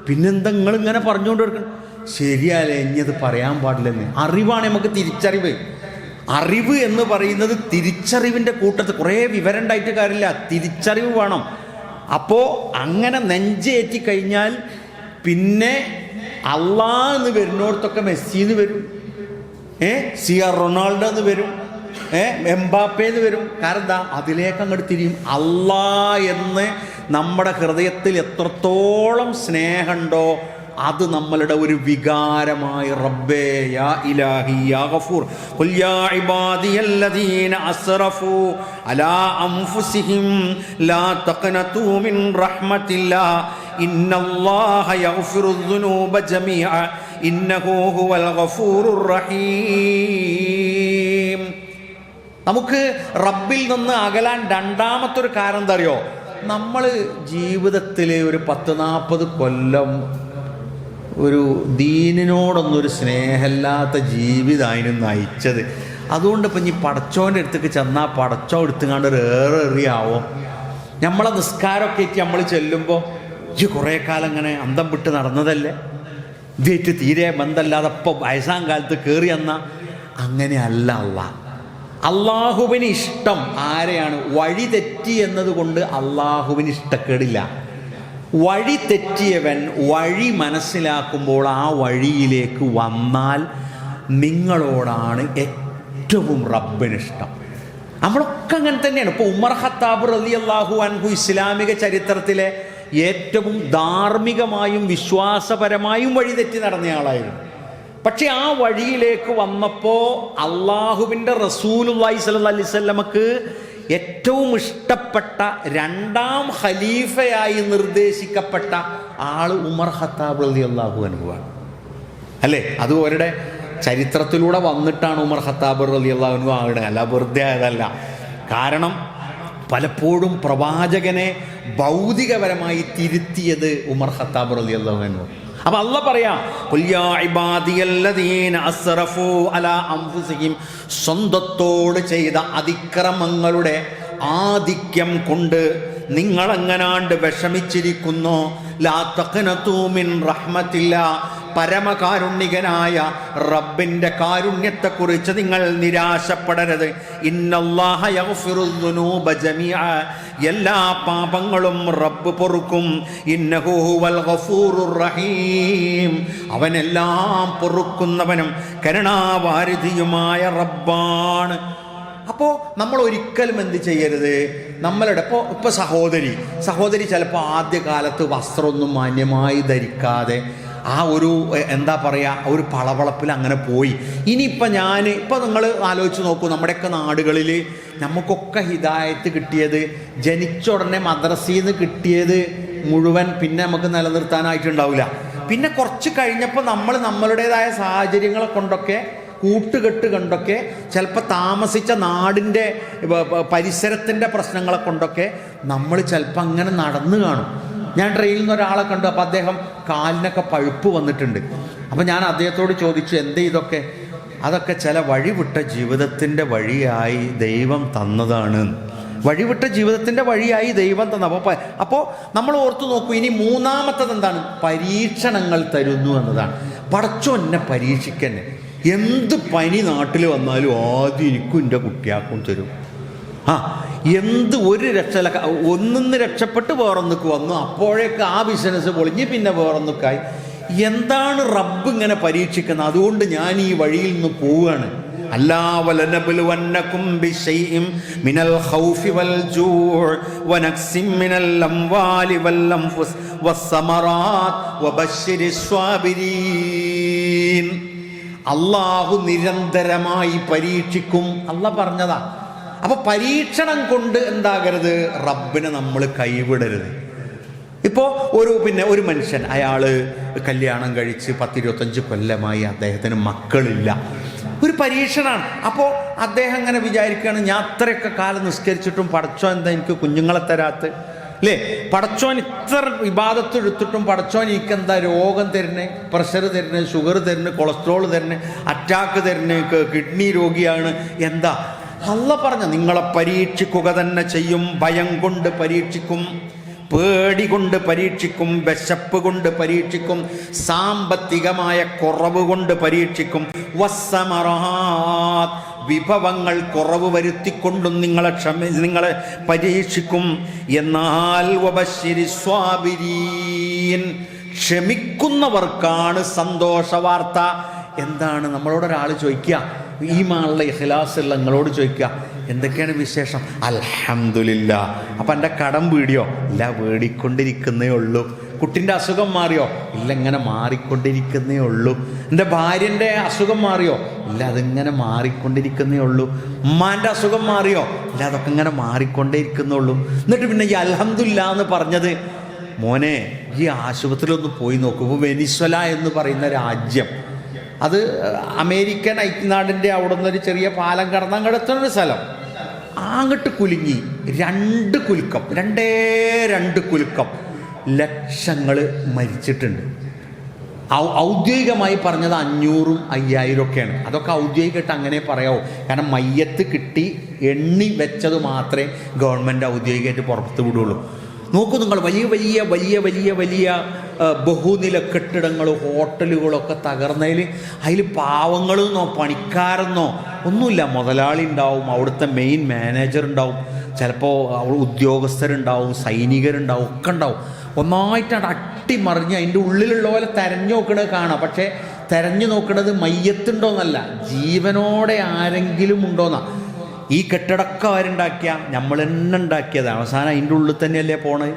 പിന്നെന്താ നിങ്ങളിങ്ങനെ പറഞ്ഞുകൊണ്ട് കൊടുക്കണം? ശരിയല്ലേ, ഇനിയത് പറയാൻ പാടില്ലെന്ന്. അറിവാണ് നമുക്ക് തിരിച്ചറിവ്. അറിവ് എന്ന് പറയുന്നത് തിരിച്ചറിവിൻ്റെ കൂട്ടത്തിൽ കുറേ വിവരം ഉണ്ടായിട്ട് കാര്യമില്ല, തിരിച്ചറിവ് വേണം. അപ്പോൾ അങ്ങനെ നെഞ്ചേറ്റി കഴിഞ്ഞാൽ പിന്നെ അള്ളാഹ് എന്ന് വരുന്നിടത്തൊക്കെ മെസ്സി എന്ന് വരും, CR റൊണാൾഡോ എന്ന് വരും, എംബാപ്പേ എന്ന് വരും. കാരണം എന്താ? അതിലേക്ക് അങ്ങോട്ട് തിരിയും. അള്ളാഹ് എന്ന് നമ്മുടെ ഹൃദയത്തിൽ എത്രത്തോളം സ്നേഹമുണ്ടോ അത് നമ്മളുടെ ഒരു വികാരമായി. റബ്ബേ യാ ഇലാഹി യാ ഗഫൂർ ഖുൽ യാ ഇബാദിയല്ലദീന അസ്റഫു അലാ അൻഫുസിഹിം ലാ തഖ്നതു മിൻ റഹ്മത്തില്ലാ ഇന്നല്ലാഹ യഗ്ഫിറുദ്ദുനൂബ ജമീഅ ഇന്നഹു ഹുവൽ ഗഫൂറുർ റഹീം. നമുക്ക് റബ്ബിൽ നിന്ന് അകലാൻ രണ്ടാമത്തൊരു കാരണം എന്താ അറിയോ? നമ്മൾ ജീവിതത്തിൽ ഒരു 10-40 കൊല്ലം ഒരു ദീനിനോടൊന്നൊരു സ്നേഹമില്ലാത്ത ജീവിതമായിരുന്നു നയിച്ചത്. അതുകൊണ്ട് ഇപ്പം ഇനി പടച്ചോൻ്റെ അടുത്തേക്ക് ചെന്നാൽ പടച്ചോ എടുത്തുകൊണ്ട് ഒരു എറിയാവോ? നമ്മളെ നിസ്കാരമൊക്കെ ആയിട്ട് നമ്മൾ ചെല്ലുമ്പോൾ ഇജ്ജ് കുറേ കാലം ഇങ്ങനെ അന്തം വിട്ട് നടന്നതല്ലേ, ഇതായിട്ട് തീരെ ബന്ധമല്ലാതെ ഇപ്പോൾ വയസ്സാം കാലത്ത് കയറി എന്നാൽ അങ്ങനെയല്ല. അള്ളാഹുവിന് ഇഷ്ടം ആരെയാണ്? വഴി തെറ്റി എന്നതുകൊണ്ട് അള്ളാഹുവിന് ഇഷ്ടക്കേടില്ല. വഴി തെറ്റിയവൻ വഴി മനസ്സിലാക്കുമ്പോൾ ആ വഴിയിലേക്ക് വന്നാൽ നിങ്ങളോടാണ് ഏറ്റവും റബ്ബിനിഷ്ടം. നമ്മളൊക്കെ അങ്ങനെ തന്നെയാണ്. ഇപ്പോൾ ഉമർ ഖത്താബ് റളിയല്ലാഹു അൻഹു ഇസ്ലാമിക ചരിത്രത്തിലെ ഏറ്റവും ധാർമ്മികമായും വിശ്വാസപരമായും വഴി തെറ്റി നടന്നയാളായിരുന്നു. പക്ഷെ ആ വഴിയിലേക്ക് വന്നപ്പോൾ അള്ളാഹുവിൻ്റെ റസൂലുള്ളാഹി സ്വല്ലല്ലാഹി അലൈഹി വസല്ലമക്ക് ഏറ്റവും ഇഷ്ടപ്പെട്ട രണ്ടാം ഖലീഫയായി നിർദ്ദേശിക്കപ്പെട്ട ആള് ഉമർ ഖത്താബ് റളിയല്ലാഹു അൻഹുവാണ്, അല്ലേ? അത് അവരുടെ ചരിത്രത്തിലൂടെ വന്നിട്ടാണ് ഉമർ ഖത്താബ് റളിയല്ലാഹു അൻഹു ആവുന്നത്, അല്ല വെറുതെ ആയതല്ല. കാരണം പലപ്പോഴും പ്രവാചകനെ ഭൗതികപരമായി തിരുത്തിയത് ഉമർ ഖത്താബ് റളിയല്ലാഹു അൻഹു. അപ്പൊ അള്ളാഹ് പറയാം, ഖുൽ യാ ഇബാദിയല്ലദീന അസ്റഫു അലാ അൻഫുസിഹിം, സ്വന്തത്തോട് ചെയ്ത അതിക്രമങ്ങളുടെ ആധിക്യം കൊണ്ട് നിങ്ങളെങ്ങനാണ്ട് വിഷമിച്ചിരിക്കുന്നു. ലാ തഖ്നതു മിൻ റഹ്മത്തില്ലാ, പരമകാരുണ്യകനായ റബ്ബിൻ്റെ കാരുണ്യത്തെക്കുറിച്ച് നിങ്ങൾ നിരാശപ്പെടരുത്. ഇന്നല്ലാഹ യഗ്ഫിറുദ്ദുനൂബ ജമീഅ, എല്ലാ പാപങ്ങളും റബ്ബ് പൊറുക്കും. ഇന്നഹു ഹുവൽ ഗഫൂറുർ റഹീം, അവനെല്ലാം പൊറുക്കുന്നവനും കരുണാവാരിധിയുമായ റബ്ബാണ്. അപ്പോൾ നമ്മൾ ഒരിക്കലും എന്ത് ചെയ്യരുത്? നമ്മളുടെ ഇപ്പോൾ സഹോദരി ചിലപ്പോൾ ആദ്യകാലത്ത് വസ്ത്രമൊന്നും മാന്യമായി ധരിക്കാതെ ആ ഒരു എന്താ പറയുക, ഒരു പളവളപ്പിൽ അങ്ങനെ പോയി. ഇനിയിപ്പോൾ ഇപ്പോൾ നിങ്ങൾ ആലോചിച്ച് നോക്കൂ, നമ്മുടെയൊക്കെ നാടുകളിൽ നമുക്കൊക്കെ ഹിദായത്ത് കിട്ടിയത് ജനിച്ച ഉടനെ മദ്രസയിൽ നിന്ന് കിട്ടിയത് മുഴുവൻ പിന്നെ നമുക്ക് നിലനിർത്താനായിട്ടുണ്ടാവില്ല. പിന്നെ കുറച്ച് കഴിഞ്ഞപ്പോൾ നമ്മളുടേതായ സാഹചര്യങ്ങളെ കൊണ്ടൊക്കെ കൂട്ടുകെട്ട് കൊണ്ടൊക്കെ ചിലപ്പോൾ താമസിച്ച നാടിൻ്റെ പരിസരത്തിൻ്റെ പ്രശ്നങ്ങളെ കൊണ്ടൊക്കെ നമ്മൾ ചിലപ്പോൾ അങ്ങനെ നടന്നു കാണും. ഞാൻ ട്രെയിനിൽ നിന്ന് ഒരാളെ കണ്ടു, അപ്പോൾ അദ്ദേഹം കാലിനൊക്കെ പഴുപ്പ് വന്നിട്ടുണ്ട്. അപ്പോൾ ഞാൻ അദ്ദേഹത്തോട് ചോദിച്ചു, എന്തേ ഇതൊക്കെ? അതൊക്കെ ചില വഴിവിട്ട ജീവിതത്തിൻ്റെ വഴിയായി ദൈവം തന്നതാണ്. വഴിവിട്ട ജീവിതത്തിൻ്റെ വഴിയായി ദൈവം തന്ന. അപ്പോൾ നമ്മൾ ഓർത്തു നോക്കൂ, ഇനി മൂന്നാമത്തത് എന്താണ്? പരീക്ഷണങ്ങൾ തരുന്നു എന്നതാണ്. പടച്ചോൻ എന്നെ പരീക്ഷിക്കന്നെ. എന്ത് പനി നാട്ടിൽ വന്നാലും ആദ്യം എനിക്കും എൻ്റെ കുട്ടിയാക്കും തരും. എന്ത് ഒരു ഒന്നിന്ന് രക്ഷപ്പെട്ട് വേറൊന്നൊക്കെ വന്നു, അപ്പോഴേക്ക് ആ ബിസിനസ് പൊളിഞ്ഞ് പിന്നെ വേറൊന്നൊക്കായി. എന്താണ് റബ്ബ് ഇങ്ങനെ പരീക്ഷിക്കുന്നത്? അതുകൊണ്ട് ഞാൻ ഈ വഴിയിൽ നിന്ന് പോവുകയാണ്. അല്ലാ വലനബ്ലുവന്നകും ബിശൈഇൻ മിനൽ ഖൗഫി വൽ ജൂഅ് വനക്സിൻ മിനൽ അംവാലി വൽ അൻഫുസ് വസ്സമറാത്ത് വബശ്ശിരിസ് സ്വാബിരീൻ. അള്ളാഹു നിരന്തരമായി പരീക്ഷിക്കും. അള്ളാഹ് പറഞ്ഞതാ. അപ്പൊ പരീക്ഷണം കൊണ്ട് എന്താകരുത്? റബ്ബിനെ നമ്മൾ കൈവിടരുത്. ഇപ്പോൾ ഒരു മനുഷ്യൻ, അയാൾ കല്യാണം കഴിച്ച് 10-25 കൊല്ലമായി, അദ്ദേഹത്തിന് മക്കളില്ല. ഒരു പരീക്ഷണമാണ്. അപ്പോൾ അദ്ദേഹം അങ്ങനെ വിചാരിക്കുകയാണ്, ഞാൻ അത്രയൊക്കെ കാലം നിസ്കരിച്ചിട്ടും പടച്ചോ എന്താ എനിക്ക് കുഞ്ഞുങ്ങളെ തരാത്ത്? അല്ലേ? പടച്ചോൻ ഇത്ര ഇബാദത്ത് എടുത്തിട്ടും പടച്ചോൻ എനിക്കെന്താ രോഗം തരുന്നേ, പ്രഷർ തരുന്നേ, ഷുഗർ തരുന്നേ, കൊളസ്ട്രോൾ തരുന്നേ, അറ്റാക്ക് തരുന്നേ, കിഡ്നി രോഗിയാണ്, എന്താ? അല്ലാഹ് പറഞ്ഞ നിങ്ങളെ പരീക്ഷിക്കുക തന്നെ ചെയ്യും. ഭയം കൊണ്ട് പരീക്ഷിക്കും, പേടി കൊണ്ട് പരീക്ഷിക്കും, വിശപ്പ് കൊണ്ട് പരീക്ഷിക്കും, സാമ്പത്തികമായ കുറവ് കൊണ്ട് പരീക്ഷിക്കും, വസ്സമറാത്ത് വിഭവങ്ങൾ കുറവ് വരുത്തിക്കൊണ്ടും നിങ്ങളെ പരീക്ഷിക്കും. എന്നാൽ വബശ്ശിരി സ്വാബിരീൻ ക്ഷമിക്കുന്നവർക്കാണ് സന്തോഷ വാർത്ത. എന്താണ്? നമ്മളോടൊരാൾ ചോദിക്കുക, ഈമാനുള്ള ഇഖ്ലാസുള്ള നിങ്ങളോട് ചോദിക്കുക, എന്തൊക്കെയാണ് വിശേഷം? അൽഹംദുലില്ലാ. അപ്പം എൻ്റെ കടം വീടിയോ? ഇല്ല, വീടിക്കൊണ്ടിരിക്കുന്നേ ഉള്ളൂ. കുട്ടിൻ്റെ അസുഖം മാറിയോ? ഇല്ല, ഇങ്ങനെ മാറിക്കൊണ്ടിരിക്കുന്നേ ഉള്ളൂ. എൻ്റെ ഭാര്യൻ്റെ അസുഖം മാറിയോ? ഇല്ല, അതിങ്ങനെ മാറിക്കൊണ്ടിരിക്കുന്നേ ഉള്ളൂ. ഉമ്മാൻ്റെ അസുഖം മാറിയോ? ഇല്ല, അതൊക്കെ ഇങ്ങനെ മാറിക്കൊണ്ടേ ഇരിക്കുന്നുള്ളൂ. എന്നിട്ട് പിന്നെ ഈ അൽഹംദുലില്ലാ എന്ന് പറഞ്ഞത്, മോനെ ഈ ആശുപത്രിയിലൊന്ന് പോയി നോക്കുമ്പോൾ വെനിസ്വല എന്ന് പറയുന്ന രാജ്യം, അത് അമേരിക്കൻ ഐക്യനാടിൻ്റെ അവിടെ നിന്നൊരു ചെറിയ പാലം കടന്ന് അങ്ങെടുത്തൊരു സ്ഥലം, അങ്ങോട്ട് കുലുങ്ങി 2 കുലുക്കം, 2 കുലുക്കം, ലക്ഷങ്ങൾ മരിച്ചിട്ടുണ്ട്. ഔദ്യോഗികമായി പറഞ്ഞത് 500ഉം 5000 ഒക്കെയാണ്. അതൊക്കെ ഔദ്യോഗികമായിട്ട് അങ്ങനെ പറയാവൂ. കാരണം മയ്യത്ത് കിട്ടി എണ്ണി വെച്ചത് മാത്രമേ ഗവൺമെൻറ് ഔദ്യോഗികമായിട്ട് പുറത്ത് വിടുള്ളൂ. നോക്കൂ നിങ്ങൾ, വലിയ വലിയ വലിയ വലിയ വലിയ ബഹുനില കെട്ടിടങ്ങൾ, ഹോട്ടലുകളൊക്കെ തകർന്നതിൽ അതിൽ പാവങ്ങളെന്നോ പണിക്കാരെന്നോ ഒന്നുമില്ല. മുതലാളി ഉണ്ടാവും, അവിടുത്തെ മെയിൻ മാനേജർ ഉണ്ടാവും, ചിലപ്പോൾ ഉദ്യോഗസ്ഥരുണ്ടാവും, സൈനികരുണ്ടാവും, ഒക്കെ ഉണ്ടാവും. ഒന്നായിട്ടാണ് അട്ടിമറിഞ്ഞ് അതിൻ്റെ ഉള്ളിലുള്ള പോലെ തെരഞ്ഞു നോക്കണത് കാണാം. പക്ഷേ തെരഞ്ഞു നോക്കണത് മയ്യത്തുണ്ടോയെന്നല്ല, ജീവനോടെ ആരെങ്കിലും ഉണ്ടോയെന്നാണ്. ഈ കെട്ടിടമൊക്കെ ആരുണ്ടാക്കിയ? നമ്മൾ തന്നെ ഉണ്ടാക്കിയത്. അവസാനം അതിൻ്റെ ഉള്ളിൽ തന്നെയല്ലേ പോണത്.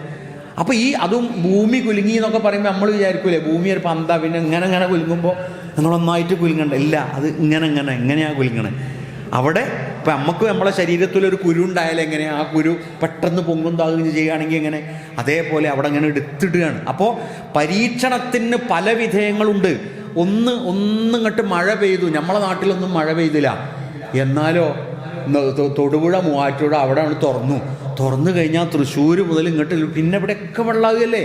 അപ്പോൾ അതും ഭൂമി കുലുങ്ങി എന്നൊക്കെ പറയുമ്പോൾ നമ്മൾ വിചാരിക്കൂലേ ഭൂമി ഒരു പന്താ, പിന്നെ ഇങ്ങനെ കുലുങ്ങുമ്പോൾ നിങ്ങളൊന്നായിട്ട് കുലുങ്ങണ്ട. ഇല്ല, അത് എങ്ങനെയാണ് കുലുങ്ങണത്? അവിടെ ഇപ്പം നമുക്ക് നമ്മളെ ശരീരത്തിലൊരു കുരു ഉണ്ടായാലും എങ്ങനെയാണ് ആ കുരു പെട്ടെന്ന് പൊങ്ങും താകുകയും ചെയ്യുകയാണെങ്കിൽ എങ്ങനെ? അതേപോലെ അവിടെ ഇങ്ങനെ എടുത്തിടുകയാണ്. അപ്പോൾ പരീക്ഷണത്തിന് പല വിധേയങ്ങളുണ്ട്. ഒന്നിങ്ങോട്ട് മഴ പെയ്തു, നമ്മളെ നാട്ടിലൊന്നും മഴ പെയ്തില്ല, എന്നാലോ തൊടുപുഴ മൂവാറ്റുപുഴ അവിടെ തുറന്നു കഴിഞ്ഞാൽ തൃശ്ശൂർ മുതൽ ഇങ്ങോട്ട് പിന്നെ ഇവിടെയൊക്കെ വെള്ളമാകുകയല്ലേ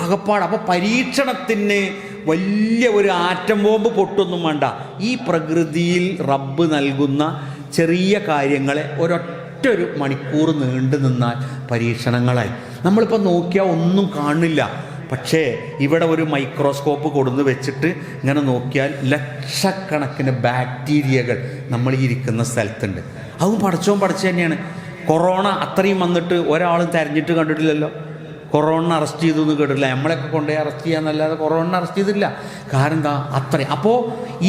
ആകപ്പാട്. അപ്പോൾ പരീക്ഷണത്തിന് വലിയ ഒരു ആറ്റം ബോംബ് പൊട്ടൊന്നും വേണ്ട. ഈ പ്രകൃതിയിൽ റബ്ബ് നൽകുന്ന ചെറിയ കാര്യങ്ങളെ ഒരു മണിക്കൂർ നീണ്ടു നിന്നാൽ പരീക്ഷണങ്ങളായി. നമ്മളിപ്പോൾ നോക്കിയാൽ ഒന്നും കാണില്ല. പക്ഷേ ഇവിടെ ഒരു മൈക്രോസ്കോപ്പ് കൊടുന്ന് വെച്ചിട്ട് ഇങ്ങനെ നോക്കിയാൽ ലക്ഷക്കണക്കിന് ബാക്ടീരിയകൾ നമ്മൾ ഈ ഇരിക്കുന്ന സ്ഥലത്തുണ്ട്. അതും പഠിച്ചു തന്നെയാണ്. കൊറോണ അത്രയും വന്നിട്ട് ഒരാളും തെരഞ്ഞിട്ട് കണ്ടിട്ടില്ലല്ലോ. കൊറോണ അറസ്റ്റ് ചെയ്തു എന്ന് കേട്ടില്ല. നമ്മളെയൊക്കെ കൊണ്ടുപോയി അറസ്റ്റ് ചെയ്യാന്നല്ലാതെ കൊറോണ അറസ്റ്റ് ചെയ്തില്ല. കാരണം എന്താ? അത്രയും. അപ്പോൾ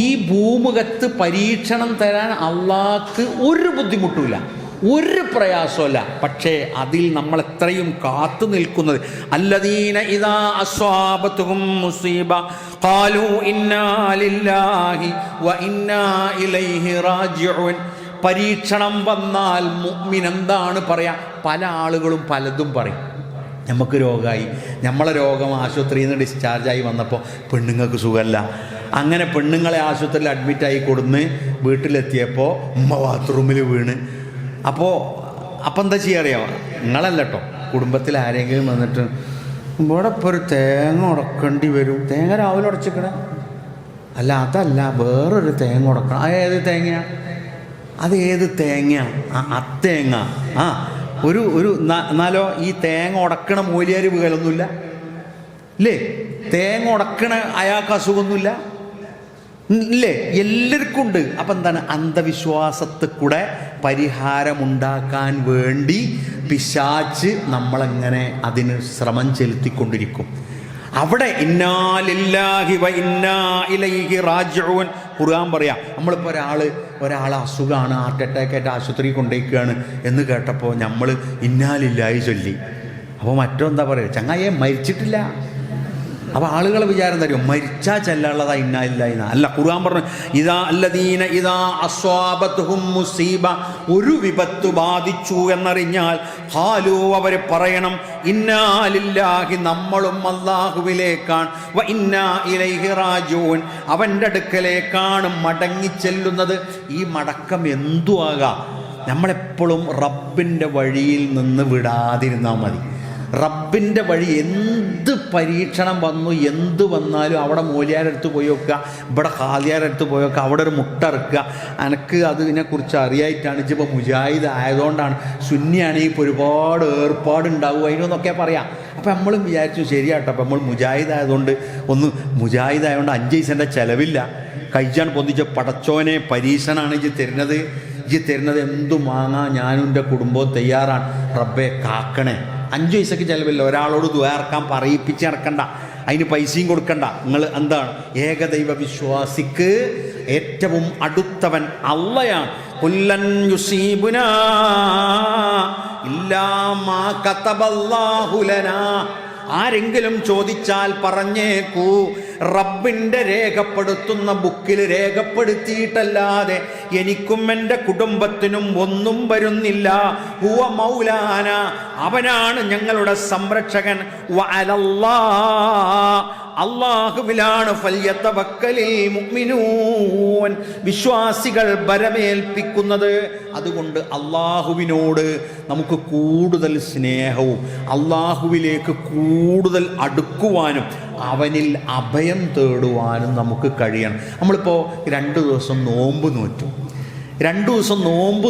ഈ ഭൂമുഖത്ത് പരീക്ഷണം തരാൻ അള്ളാഹ്ക്ക് ഒരു ബുദ്ധിമുട്ടുമില്ല, ഒരു പ്രയാസമല്ല. പക്ഷേ അതിൽ നമ്മൾ എത്രയും കാത്തു നിൽക്കുന്നത്, അല്ലദീന ഇദാ അസ്വാബത്തുഹും മുസീബ ഖാലൂ ഇന്നാ ലില്ലാഹി വ ഇന്നാ ഇലൈഹി റാജിഊൻ. പരീക്ഷണം വന്നാൽ മുഅ്മിൻ എന്താണ് പറയാ? പല ആളുകളും പലതും പറയും. നമുക്ക് രോഗമായി, നമ്മളെ രോഗം ആശുപത്രിയിൽ നിന്ന് ഡിസ്ചാർജായി വന്നപ്പോൾ പെണ്ണുങ്ങൾക്ക് സുഖമല്ല. അങ്ങനെ പെണ്ണുങ്ങളെ ആശുപത്രിയിൽ അഡ്മിറ്റായി കൊടുന്ന് വീട്ടിലെത്തിയപ്പോൾ ഉമ്മ ബാത്റൂമിൽ വീണ്. അപ്പോൾ എന്താ ചെയ്യുക അറിയാമോ? നിങ്ങളല്ല കേട്ടോ, കുടുംബത്തിൽ ആരെങ്കിലും വന്നിട്ട് ഇവിടെ ഇപ്പോൾ ഒരു തേങ്ങ ഉടക്കേണ്ടി വരും. തേങ്ങ രാവിലെ ഉടച്ചിക്കണേ? അല്ല, അതല്ല, വേറൊരു തേങ്ങ ഉടക്കണം. ഏത് തേങ്ങ? അത് ഏത് തേങ്ങ? അത്തേങ്ങ. എന്നാലോ ഈ തേങ്ങ ഉടക്കണ മൂലിയാർ വീകലൊന്നുമില്ല ഇല്ലേ? തേങ്ങ ഉടക്കണ അയാൾക്ക് അസുഖമൊന്നുമില്ല ഇല്ലേ? എല്ലാവർക്കും ഉണ്ട്. അപ്പം എന്താണ്? അന്ധവിശ്വാസത്തിൽ കൂടെ പരിഹാരമുണ്ടാക്കാൻ വേണ്ടി പിശാച് നമ്മളെങ്ങനെ അതിന് ശ്രമം ചെലുത്തിക്കൊണ്ടിരിക്കും. അവിടെ ഇന്നാ ലില്ലാഹി വ ഇന്നാ ഇലൈഹി റാജിഊൻ ഖുർആൻ പറയാം. നമ്മളിപ്പോൾ ഒരാൾ അസുഖമാണ്, ഹാർട്ട് അറ്റാക്കായിട്ട് ആശുപത്രിയിൽ കൊണ്ടുപോയിക്കുകയാണ് എന്ന് കേട്ടപ്പോൾ നമ്മൾ ഇന്നാ ലില്ലാഹി ചൊല്ലി. അപ്പോൾ മറ്റെന്താ പറയുക? ചങ്ങായെ മരിച്ചിട്ടില്ല. അപ്പോൾ ആളുകളെ വിചാരം തരും മരിച്ചാൽ ചെല്ലാനുള്ളതാ ഇന്നാ ലില്ലാഹി. അല്ല, ഖുർആൻ പറഞ്ഞു ഇദാ അല്ലദീന ഇദാ അസ്വാബത്തുഹും മുസീബ, ഒരു വിപത്ത് ബാധിച്ചു എന്നറിഞ്ഞാൽ ഖാലൂ, അവർ പറയണം ഇന്നാ ലില്ലാഹി, നമ്മളും അല്ലാഹുവിലേക്കാണ്, വ ഇന്നാ ഇലൈഹി റാജിഊൻ, അവൻ്റെ അടുക്കലേക്കാണ് മടങ്ങിച്ചെല്ലുന്നത്. ഈ മടക്കം എന്തു ആകാം, നമ്മളെപ്പോഴും റബ്ബിൻ്റെ വഴിയിൽ നിന്ന് വിടാതിരുന്നാൽ മതി. റബ്ബിൻ്റെ വഴി എന്ത് പരീക്ഷണം വന്നു എന്ത് വന്നാലും അവിടെ മൂല്യാരടുത്ത് പോയി വെക്കുക, ഇവിടെ ഖാദിയാരടുത്ത് പോയി വെക്കുക, അവിടെ ഒരു മുട്ട ഇറക്കുക. എനിക്ക് അതിനെക്കുറിച്ച് അറിയായിട്ടാണ്. ഇപ്പോൾ മുജാഹിദ് ആയതുകൊണ്ടാണ്, സുന്നിയാണെങ്കിൽ ഇപ്പോൾ ഒരുപാട് ഏർപ്പാടുണ്ടാവും അതിനൊന്നൊക്കെ പറയാം. അപ്പം നമ്മളും വിചാരിച്ചു ശരിയാട്ടോ, അപ്പം നമ്മൾ മുജാഹിദ് ആയതുകൊണ്ട് മുജാഹിദ് ആയതുകൊണ്ട് 5 പൈസേൻ്റെ ചിലവില്ല. കഴിച്ചാണ് പൊന്തിച്ച് പടച്ചോനെ പരീക്ഷണമാണ് ഇജ്ജ് തരുന്നത് എന്തു വാങ്ങാൻ ഞാനും എൻ്റെ കുടുംബവും തയ്യാറാണ്. റബ്ബെ കാക്കണേ. 5 പൈസക്ക് ചിലവില്ല. ഒരാളോട് ദ്വാർക്കാൻ പറയിപ്പിച്ച് നടക്കണ്ട, അതിന് പൈസയും കൊടുക്കണ്ട. നിങ്ങൾ എന്താണ്, ഏകദൈവ വിശ്വാസിക്ക് ഏറ്റവും അടുത്തവൻ അള്ളയാണ്. കുല്ലൻ യുസീബുനാ ഇല്ലാ മാ കതബല്ലാഹു ലനാ. ആരെങ്കിലും ചോദിച്ചാൽ പറഞ്ഞേക്കൂ, റബ്ബിൻ്റെ രേഖപ്പെടുത്തുന്ന ബുക്കിൽ രേഖപ്പെടുത്തിയിട്ടല്ലാതെ എനിക്കും എൻ്റെ കുടുംബത്തിനും ഒന്നും വരുന്നില്ല. ഹുവ മൗലാന, അവനാണ് ഞങ്ങളുടെ സംരക്ഷകൻ. അല്ലാഹുവിലാണ് ഫൽയതവക്കലിൽ മുഅ്മിനൂൻ, വിശ്വാസികൾ ബരമേൽപ്പിക്കുന്നത്. അതുകൊണ്ട് അള്ളാഹുവിനോട് നമുക്ക് കൂടുതൽ സ്നേഹവും അള്ളാഹുവിലേക്ക് കൂടുതൽ അടുക്കുവാനും അവനിൽ അഭയം തേടുവാനും നമുക്ക് കഴിയണം. നമ്മളിപ്പോൾ 2 ദിവസം നോമ്പ്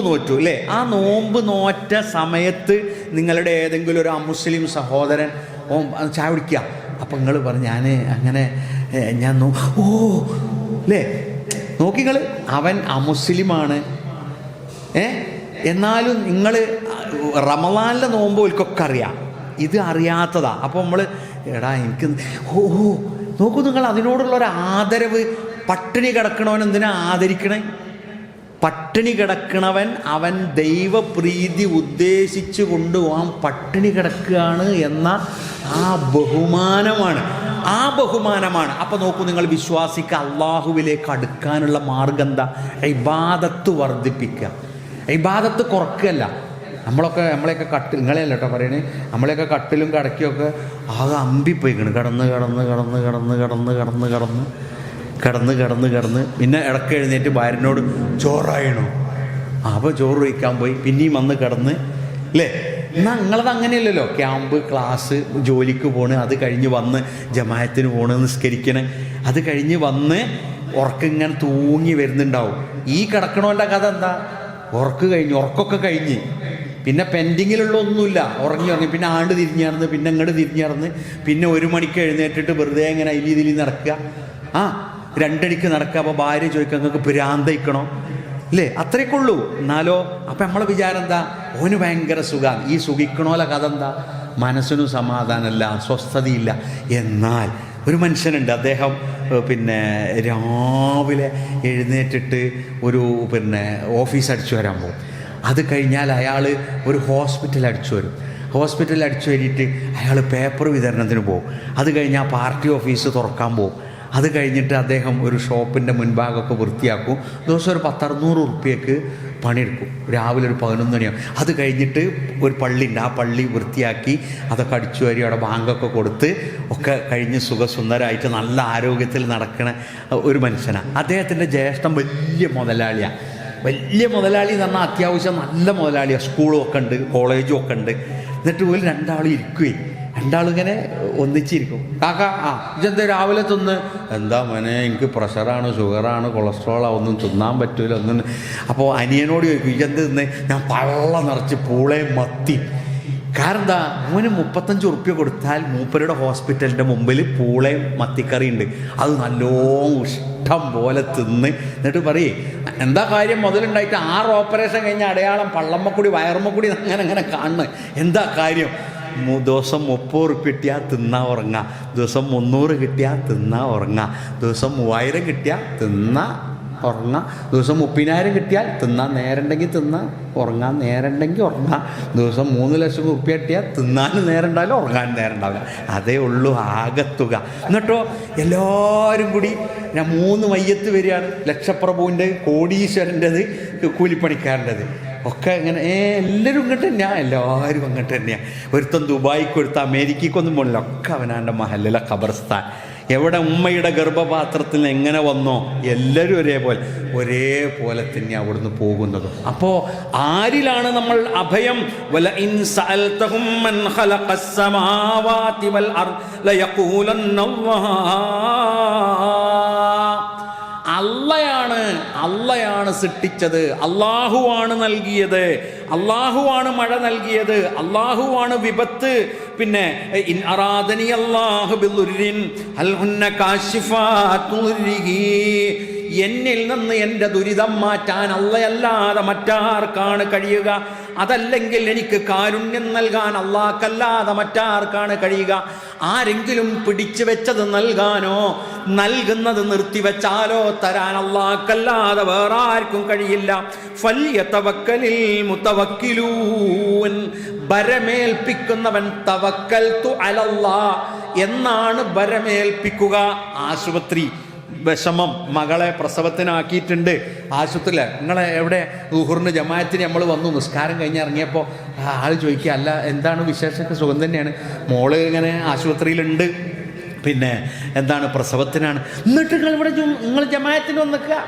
നോറ്റു അല്ലേ? ആ നോമ്പ് നോറ്റ സമയത്ത് നിങ്ങളുടെ ഏതെങ്കിലും ഒരു അമുസ്ലിം സഹോദരൻ ചായ കുടിക്കുക. അപ്പം നിങ്ങൾ പറഞ്ഞു ഞാൻ അല്ലേ നോക്കി നിങ്ങൾ, അവൻ അമുസ്ലിമാണ്. എന്നാലും നിങ്ങൾ റമളാനിലെ നോമ്പ് ഓൽക്കൊക്കെ അറിയാം, ഇത് അറിയാത്തതാ. അപ്പോൾ നമ്മൾ എനിക്ക് നോക്കൂ, നിങ്ങൾ അതിനോടുള്ളൊരു ആദരവ്. പട്ടിണി കിടക്കണവൻ എന്തിനാ ആദരിക്കണേ? പട്ടിണി കിടക്കണവൻ അവൻ ദൈവപ്രീതി ഉദ്ദേശിച്ചു കൊണ്ടുപോകാൻ പട്ടിണി കിടക്കുകയാണ് എന്ന ആ ബഹുമാനമാണ്. അപ്പോൾ നോക്കൂ, നിങ്ങൾ വിശ്വാസിക്ക് അള്ളാഹുവിലേക്ക് അടുക്കാനുള്ള മാർഗം എന്താ? ഇബാദത്ത് വർദ്ധിപ്പിക്കുക, ഇബാദത്ത് കുറയ്ക്കല്ല. നമ്മളെയൊക്കെ കട്ടിൽ, നിങ്ങളെയല്ല കേട്ടോ പറയണേ, നമ്മളെയൊക്കെ കട്ടിലും കടക്കിയൊക്കെ ആകെ അമ്പിപ്പോയിക്കണം. കിടന്ന് പിന്നെ ഇടയ്ക്ക് എഴുന്നേറ്റ് ഭാര്യനോട് ചോറായണോ, അപ്പോൾ ചോറ് വയ്ക്കാൻ പോയി, പിന്നെയും വന്ന് കിടന്ന് അല്ലേ. എന്നാൽ നിങ്ങളത് അങ്ങനെയല്ലല്ലോ. ക്യാമ്പ്, ക്ലാസ്, ജോലിക്ക് പോണ്, അത് കഴിഞ്ഞ് വന്ന് ജമാഅത്തിന് പോണ്, നിസ്കരിക്കണേ, അത് കഴിഞ്ഞ് വന്ന് ഉറക്കിങ്ങനെ തൂങ്ങി വരുന്നുണ്ടാവും. ഈ കിടക്കണവൻ്റെ കഥ എന്താ? ഉറക്കൊക്കെ കഴിഞ്ഞ് പിന്നെ പെൻഡിങ്ങിലുള്ള ഒന്നുമില്ല, ഉറങ്ങി പിന്നെ ആണ്ട് തിരിഞ്ഞ് നടന്ന്, പിന്നെ ഇങ്ങോട്ട് തിരിഞ്ഞ് നടന്ന്, പിന്നെ 1 മണിക്ക് എഴുന്നേറ്റിട്ട് വെറുതെ ഇങ്ങനെ ഇതിൽ നടക്കുക. 2 അടിക്ക് നടക്കുക. അപ്പോൾ ഭാര്യ ചോദിക്കുക, നിങ്ങൾക്ക് ഭ്രാന്തയിക്കണോ അല്ലേ? അത്രയൊക്കെ ഉള്ളൂ. എന്നാലോ അപ്പം നമ്മളെ വിചാരം എന്താ? ഓന് ഭയങ്കര സുഖമാണ്. ഈ സുഖിക്കണോലെ കഥ എന്താ? മനസ്സിനും സമാധാനമില്ല, സ്വസ്ഥതയില്ല. എന്നാൽ ഒരു മനുഷ്യനുണ്ട്, അദ്ദേഹം രാവിലെ എഴുന്നേറ്റിട്ട് ഒരു ഓഫീസ് അടിച്ചു വരാൻ പോകും. അത് കഴിഞ്ഞാൽ അയാൾ ഒരു ഹോസ്പിറ്റൽ അടിച്ചു വരും. ഹോസ്പിറ്റലിൽ അടിച്ചു വരിയിട്ട് അയാൾ പേപ്പർ വിതരണത്തിന് പോകും. അത് കഴിഞ്ഞാൽ പാർട്ടി ഓഫീസ് തുറക്കാൻ പോകും. അത് കഴിഞ്ഞിട്ട് അദ്ദേഹം ഒരു ഷോപ്പിൻ്റെ മുൻഭാഗമൊക്കെ വൃത്തിയാക്കും. ദിവസം ഒരു 10-600 ഉറുപ്പ്യക്ക് പണിയെടുക്കും. രാവിലെ ഒരു 11 മണിയാവും. അത് കഴിഞ്ഞിട്ട് ഒരു പള്ളിയുണ്ട്, ആ പള്ളി വൃത്തിയാക്കി അതൊക്കെ അടിച്ചു വരി അവിടെ ബാങ്കൊക്കെ കൊടുത്ത് ഒക്കെ കഴിഞ്ഞ് സുഖസുന്ദരമായിട്ട് നല്ല ആരോഗ്യത്തിൽ നടക്കുന്ന ഒരു മനുഷ്യനാണ്. അദ്ദേഹത്തിൻ്റെ ജ്യേഷ്ഠൻ വലിയ മുതലാളി എന്ന് പറഞ്ഞാൽ അത്യാവശ്യം നല്ല മുതലാളിയാണ്. സ്കൂളും ഒക്കെ ഉണ്ട്, കോളേജും ഒക്കെ ഉണ്ട്. എന്നിട്ട് പോലും 2 ഇരിക്കുകയും 2 ഇങ്ങനെ ഒന്നിച്ചിരിക്കും. കാക്ക ഇതെന്താ രാവിലെ തിന്ന്? എന്താ മോനെ, എനിക്ക് പ്രഷറാണ്, ഷുഗറാണ്, കൊളസ്ട്രോളാണ്, ഒന്നും തിന്നാൻ പറ്റൂല ഒന്നും. അപ്പോൾ അനിയനോട് ചോദിക്കും, ഇതെന്ത് തിന്ന്? ഞാൻ പള്ള നിറച്ച് പൂളയും മത്തി. കാരണം എന്താ? മോന് 35 ഉറുപ്പ്യ കൊടുത്താൽ മൂപ്പരുടെ ഹോസ്പിറ്റലിൻ്റെ മുമ്പിൽ പൂളയും മത്തിക്കറി ഉണ്ട്. അത് നല്ലോണം ഇഷ്ടം പോലെ തിന്ന് എന്നിട്ട് പറയേ, എന്താ കാര്യം? മുതലുണ്ടായിട്ട് 6 ഓപ്പറേഷൻ കഴിഞ്ഞ അടയാളം പള്ളമ്മക്കൂടി വയറുമ്മക്കൂടി അങ്ങനെ കാണുന്നത്. എന്താ കാര്യം? ദിവസം 30 ഉറുപ്പ്യ കിട്ടിയാൽ തിന്നാ ഉറങ്ങാം, ദിവസം 300 കിട്ടിയാൽ തിന്നാ ഉറങ്ങാം, ദിവസം 3000 കിട്ടിയാൽ തിന്നാ ഉറങ്ങാം, ദിവസം 30,000 കിട്ടിയാൽ തിന്നാൻ നേരമുണ്ടെങ്കിൽ തിന്നാ, ഉറങ്ങാൻ നേരമുണ്ടെങ്കിൽ ഉറങ്ങാം, ദിവസം 3 ലക്ഷം ഉറുപ്പ്യ കിട്ടിയാൽ തിന്നാനും നേരം ഉണ്ടാവില്ല, ഉറങ്ങാനും നേരം ഉണ്ടാവില്ല. അതേ ഉള്ളൂ ആകത്തുക. എന്നിട്ടോ എല്ലാവരും കൂടി 3 മയ്യത്ത് വരികയാണ്. ലക്ഷപ്രഭുവിൻ്റെ, കോടീശ്വരൻ്റെത്, കൂലിപ്പണിക്കാരൻ്റെത് ഒക്കെ ഇങ്ങനെ എല്ലാവരും ഇങ്ങോട്ട് തന്നെയാണ്. എല്ലാവരും അങ്ങോട്ട് തന്നെയാണ്. ഒരുത്തൻ ദുബായിക്ക്, ഒരുത്തൻ അമേരിക്കയ്ക്കൊന്നും പോണില്ല, ഒക്കെ അവനാൻ്റെ മഹലിലെ ഖബർസ്ഥാൻ. എവിടെ ഉമ്മയുടെ ഗർഭപാത്രത്തിൽ എങ്ങനെ വന്നോ എല്ലാവരും ഒരേപോലെ തന്നെ അവിടുന്ന് പോകുന്നതും. അപ്പോൾ ആരിലാണ് നമ്മൾ അഭയം? വല ഇൻ സഅൽതഹും മൻ ഖലഖസ് സമാവാതി വൽ അർദ് ലയഖൂലന്ന അള്ളയാണ് സൃഷ്ടിച്ചത്, അള്ളാഹുവാണ് നൽകിയത്, അള്ളാഹുവാണ് മഴ നൽകിയത്, അള്ളാഹുവാണ് വിപത്ത്. പിന്നെ ഇൻ അറാദനി അല്ലാഹു ബിദുർരിൻ ഹൽ ഹുന്ന കാശിഫാതു ദുർരിഹി, എന്നിൽ നിന്ന് എൻ്റെ ദുരിതം മാറ്റാൻ അള്ളയല്ലാതെ മറ്റാർക്കാണ് കഴിയുക? അതല്ലെങ്കിൽ എനിക്ക് കാരുണ്യം നൽകാൻ അള്ളാഹ്ക്കല്ലാതെ മറ്റാർക്കാണ് കഴിയുക? ആരെങ്കിലും പിടിച്ചു വെച്ചത് നൽകാനോ നൽകുന്നത് നിർത്തിവെച്ചാലോ തരാൻ അള്ളാഹ്ക്കല്ലാതെ വേറെ ആർക്കും കഴിയില്ല. ഫല്യതവക്കലിൽ മുതവക്കിലൂൻ, ഭരമേൽപ്പിക്കുന്നവൻ തവക്കൽതു അലല്ലാഹ് എന്നാണ് ഭരമേൽപ്പിക്കുക. ആശുപത്രി വിഷമം, മകളെ പ്രസവത്തിനാക്കിയിട്ടുണ്ട് ആശുപത്രിയിൽ, നിങ്ങളെ എവിടെ ദുഹറിന് ജമാഅത്തിന് നമ്മൾ വന്നു, നിസ്കാരം കഴിഞ്ഞ് ഇറങ്ങിയപ്പോൾ ആൾ ചോദിക്കുക, അല്ല എന്താണ് വിശേഷമൊക്കെ? സുഖം തന്നെയാണ്, മോള് ഇങ്ങനെ ആശുപത്രിയിലുണ്ട്, പിന്നെ എന്താണ് പ്രസവത്തിനാണ്, എന്നിട്ട് നിങ്ങൾ ജമാഅത്തിന് വന്നിക്കുക.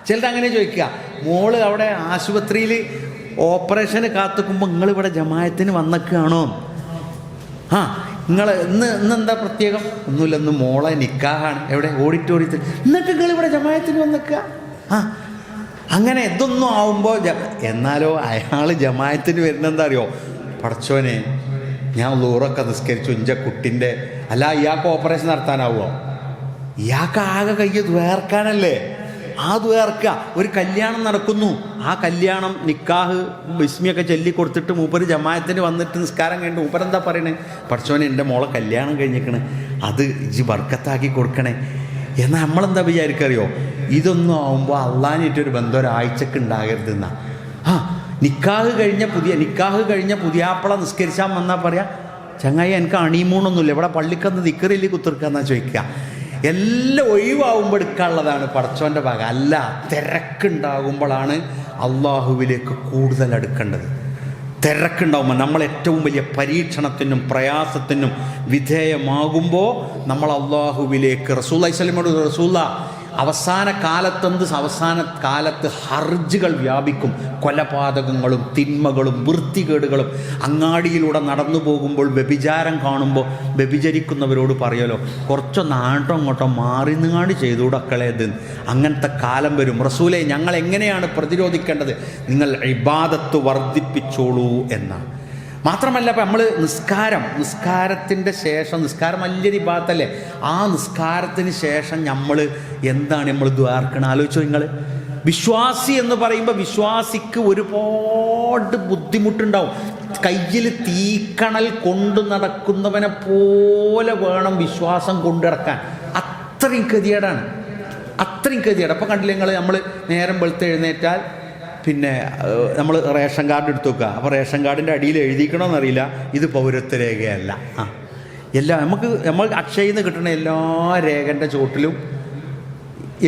ചിലർ അങ്ങനെ ചോദിക്കുക, മോള് അവിടെ ആശുപത്രിയിൽ ഓപ്പറേഷന് കാത്തുക്കുമ്പോൾ നിങ്ങളിവിടെ ജമാഅത്തിന് വന്നിക്കുകയാണോ? നിങ്ങൾ ഇന്നെന്താ പ്രത്യേകം? ഒന്നുമില്ല, ഇന്ന് മോളെ നിക്കാഹാണ്, എവിടെ ഓഡിറ്റോറിയത്തിൽ, എന്നിട്ട് നിങ്ങളിവിടെ ജമാഅത്തിന് വന്നിക്കുക. അങ്ങനെ ഇതൊന്നും ആവുമ്പോൾ എന്നാലോ അയാൾ ജമാഅത്തിന് വരുന്നെന്താ അറിയോ? പടച്ചോനെ, ഞാൻ ലൂറൊക്കെ നിസ്കരിച്ചു, ഇഞ്ച കുട്ടിൻ്റെ അല്ല, ഇയാൾക്ക് ഓപ്പറേഷൻ നടത്താനാവുമോ? ഇയാൾക്ക് ആകെ കയ്യ് ദ്വേർക്കാനല്ലേ? ആ ദ്വേർക്കുക. ഒരു കല്യാണം നടക്കുന്നു, ആ കല്യാണം നിക്കാഹ് ബിസ്മിയൊക്കെ ചൊല്ലി കൊടുത്തിട്ട് മൂപ്പര് ജമാഅത്തിന് വന്നിട്ട് നിസ്കാരം കഴിഞ്ഞിട്ട് മൂപ്പരെന്താ പറയണേ? പഠിച്ചോനെ, എൻ്റെ മോളെ കല്യാണം കഴിഞ്ഞിരിക്കണേ, അത് ഇജ്ജ് ബർക്കത്താക്കി കൊടുക്കണേ. എന്നാൽ നമ്മളെന്താ വിചാരിക്കറിയോ? ഇതൊന്നും ആവുമ്പോൾ അള്ളാനായിട്ടൊരു ബന്ധം ഒരാഴ്ചക്ക് ഉണ്ടാകരുതെന്നാ. നിക്കാഹ് കഴിഞ്ഞ പുതിയാപ്പള നിസ്കരിച്ചാൽ വന്നാൽ പറയാം, ചങ്ങായി എനിക്ക് അണിമൂണൊന്നുമില്ല, ഇവിടെ പള്ളിക്കന്ന് ദിക്കറില്ലേ കുത്തിർക്കാന്നാ ചോദിക്കുക. എല്ലാം ഒഴിവാകുമ്പോൾ എടുക്കാനുള്ളതാണ് പടച്ചോൻ്റെ ഭാഗം. അല്ല, തിരക്കുണ്ടാകുമ്പോഴാണ് അള്ളാഹുവിലേക്ക് കൂടുതൽ അടുക്കേണ്ടത്. തിരക്കുണ്ടാകുമ്പോൾ നമ്മൾ ഏറ്റവും വലിയ പരീക്ഷണത്തിനും പ്രയാസത്തിനും വിധേയമാകുമ്പോൾ നമ്മൾ അള്ളാഹുവിലേക്ക് റസൂലുള്ളാഹി സ്വല്ലല്ലാഹു അലൈഹി വസല്ലം റസൂല അവസാന കാലത്ത് ഹർജുകൾ വ്യാപിക്കും, കൊലപാതകങ്ങളും തിന്മകളും വൃത്തികേടുകളും. അങ്ങാടിയിലൂടെ നടന്നു പോകുമ്പോൾ വ്യഭിചാരം കാണുമ്പോൾ വ്യഭിചരിക്കുന്നവരോട് പറയലോ, കുറച്ചൊന്ന് ആട്ടോ അങ്ങോട്ടോ മാറി നിങ്ങാണ്ട് ചെയ്തുകൂടക്കളേത്. അങ്ങനത്തെ കാലം വരും. റസൂലെ, ഞങ്ങൾ എങ്ങനെയാണ് പ്രതിരോധിക്കേണ്ടത്? നിങ്ങൾ ഇബാദത്ത് വർദ്ധിപ്പിച്ചോളൂ എന്നാണ്. മാത്രമല്ല, ഇപ്പം നമ്മൾ നിസ്കാരത്തിൻ്റെ ശേഷം, നിസ്കാരം വലിയൊരു ഇബാദത്തല്ലേ, ആ നിസ്കാരത്തിന് ശേഷം നമ്മൾ ദ്വാർക്കണം? ആലോചിച്ചോ നിങ്ങൾ. വിശ്വാസി എന്ന് പറയുമ്പോൾ വിശ്വാസിക്ക് ഒരുപാട് ബുദ്ധിമുട്ടുണ്ടാവും. കയ്യിൽ തീക്കണൽ കൊണ്ടു നടക്കുന്നവനെ പോലെ വേണം വിശ്വാസം കൊണ്ടിറക്കാൻ. അത്രയും ഗതികേടാണ്. അപ്പം കണ്ടില്ലേ നിങ്ങൾ, നമ്മൾ നേരം വെളുത്ത് എഴുന്നേറ്റാൽ പിന്നെ നമ്മൾ റേഷൻ കാർഡ് എടുത്തു വെക്കുക. അപ്പോൾ റേഷൻ കാർഡിൻ്റെ അടിയിൽ എഴുതിക്കണമെന്നറിയില്ല, ഇത് പൗരത്വ രേഖയല്ല. നമ്മൾ അക്ഷയയിൽ നിന്ന് കിട്ടുന്ന എല്ലാ രേഖൻ്റെ ചോട്ടിലും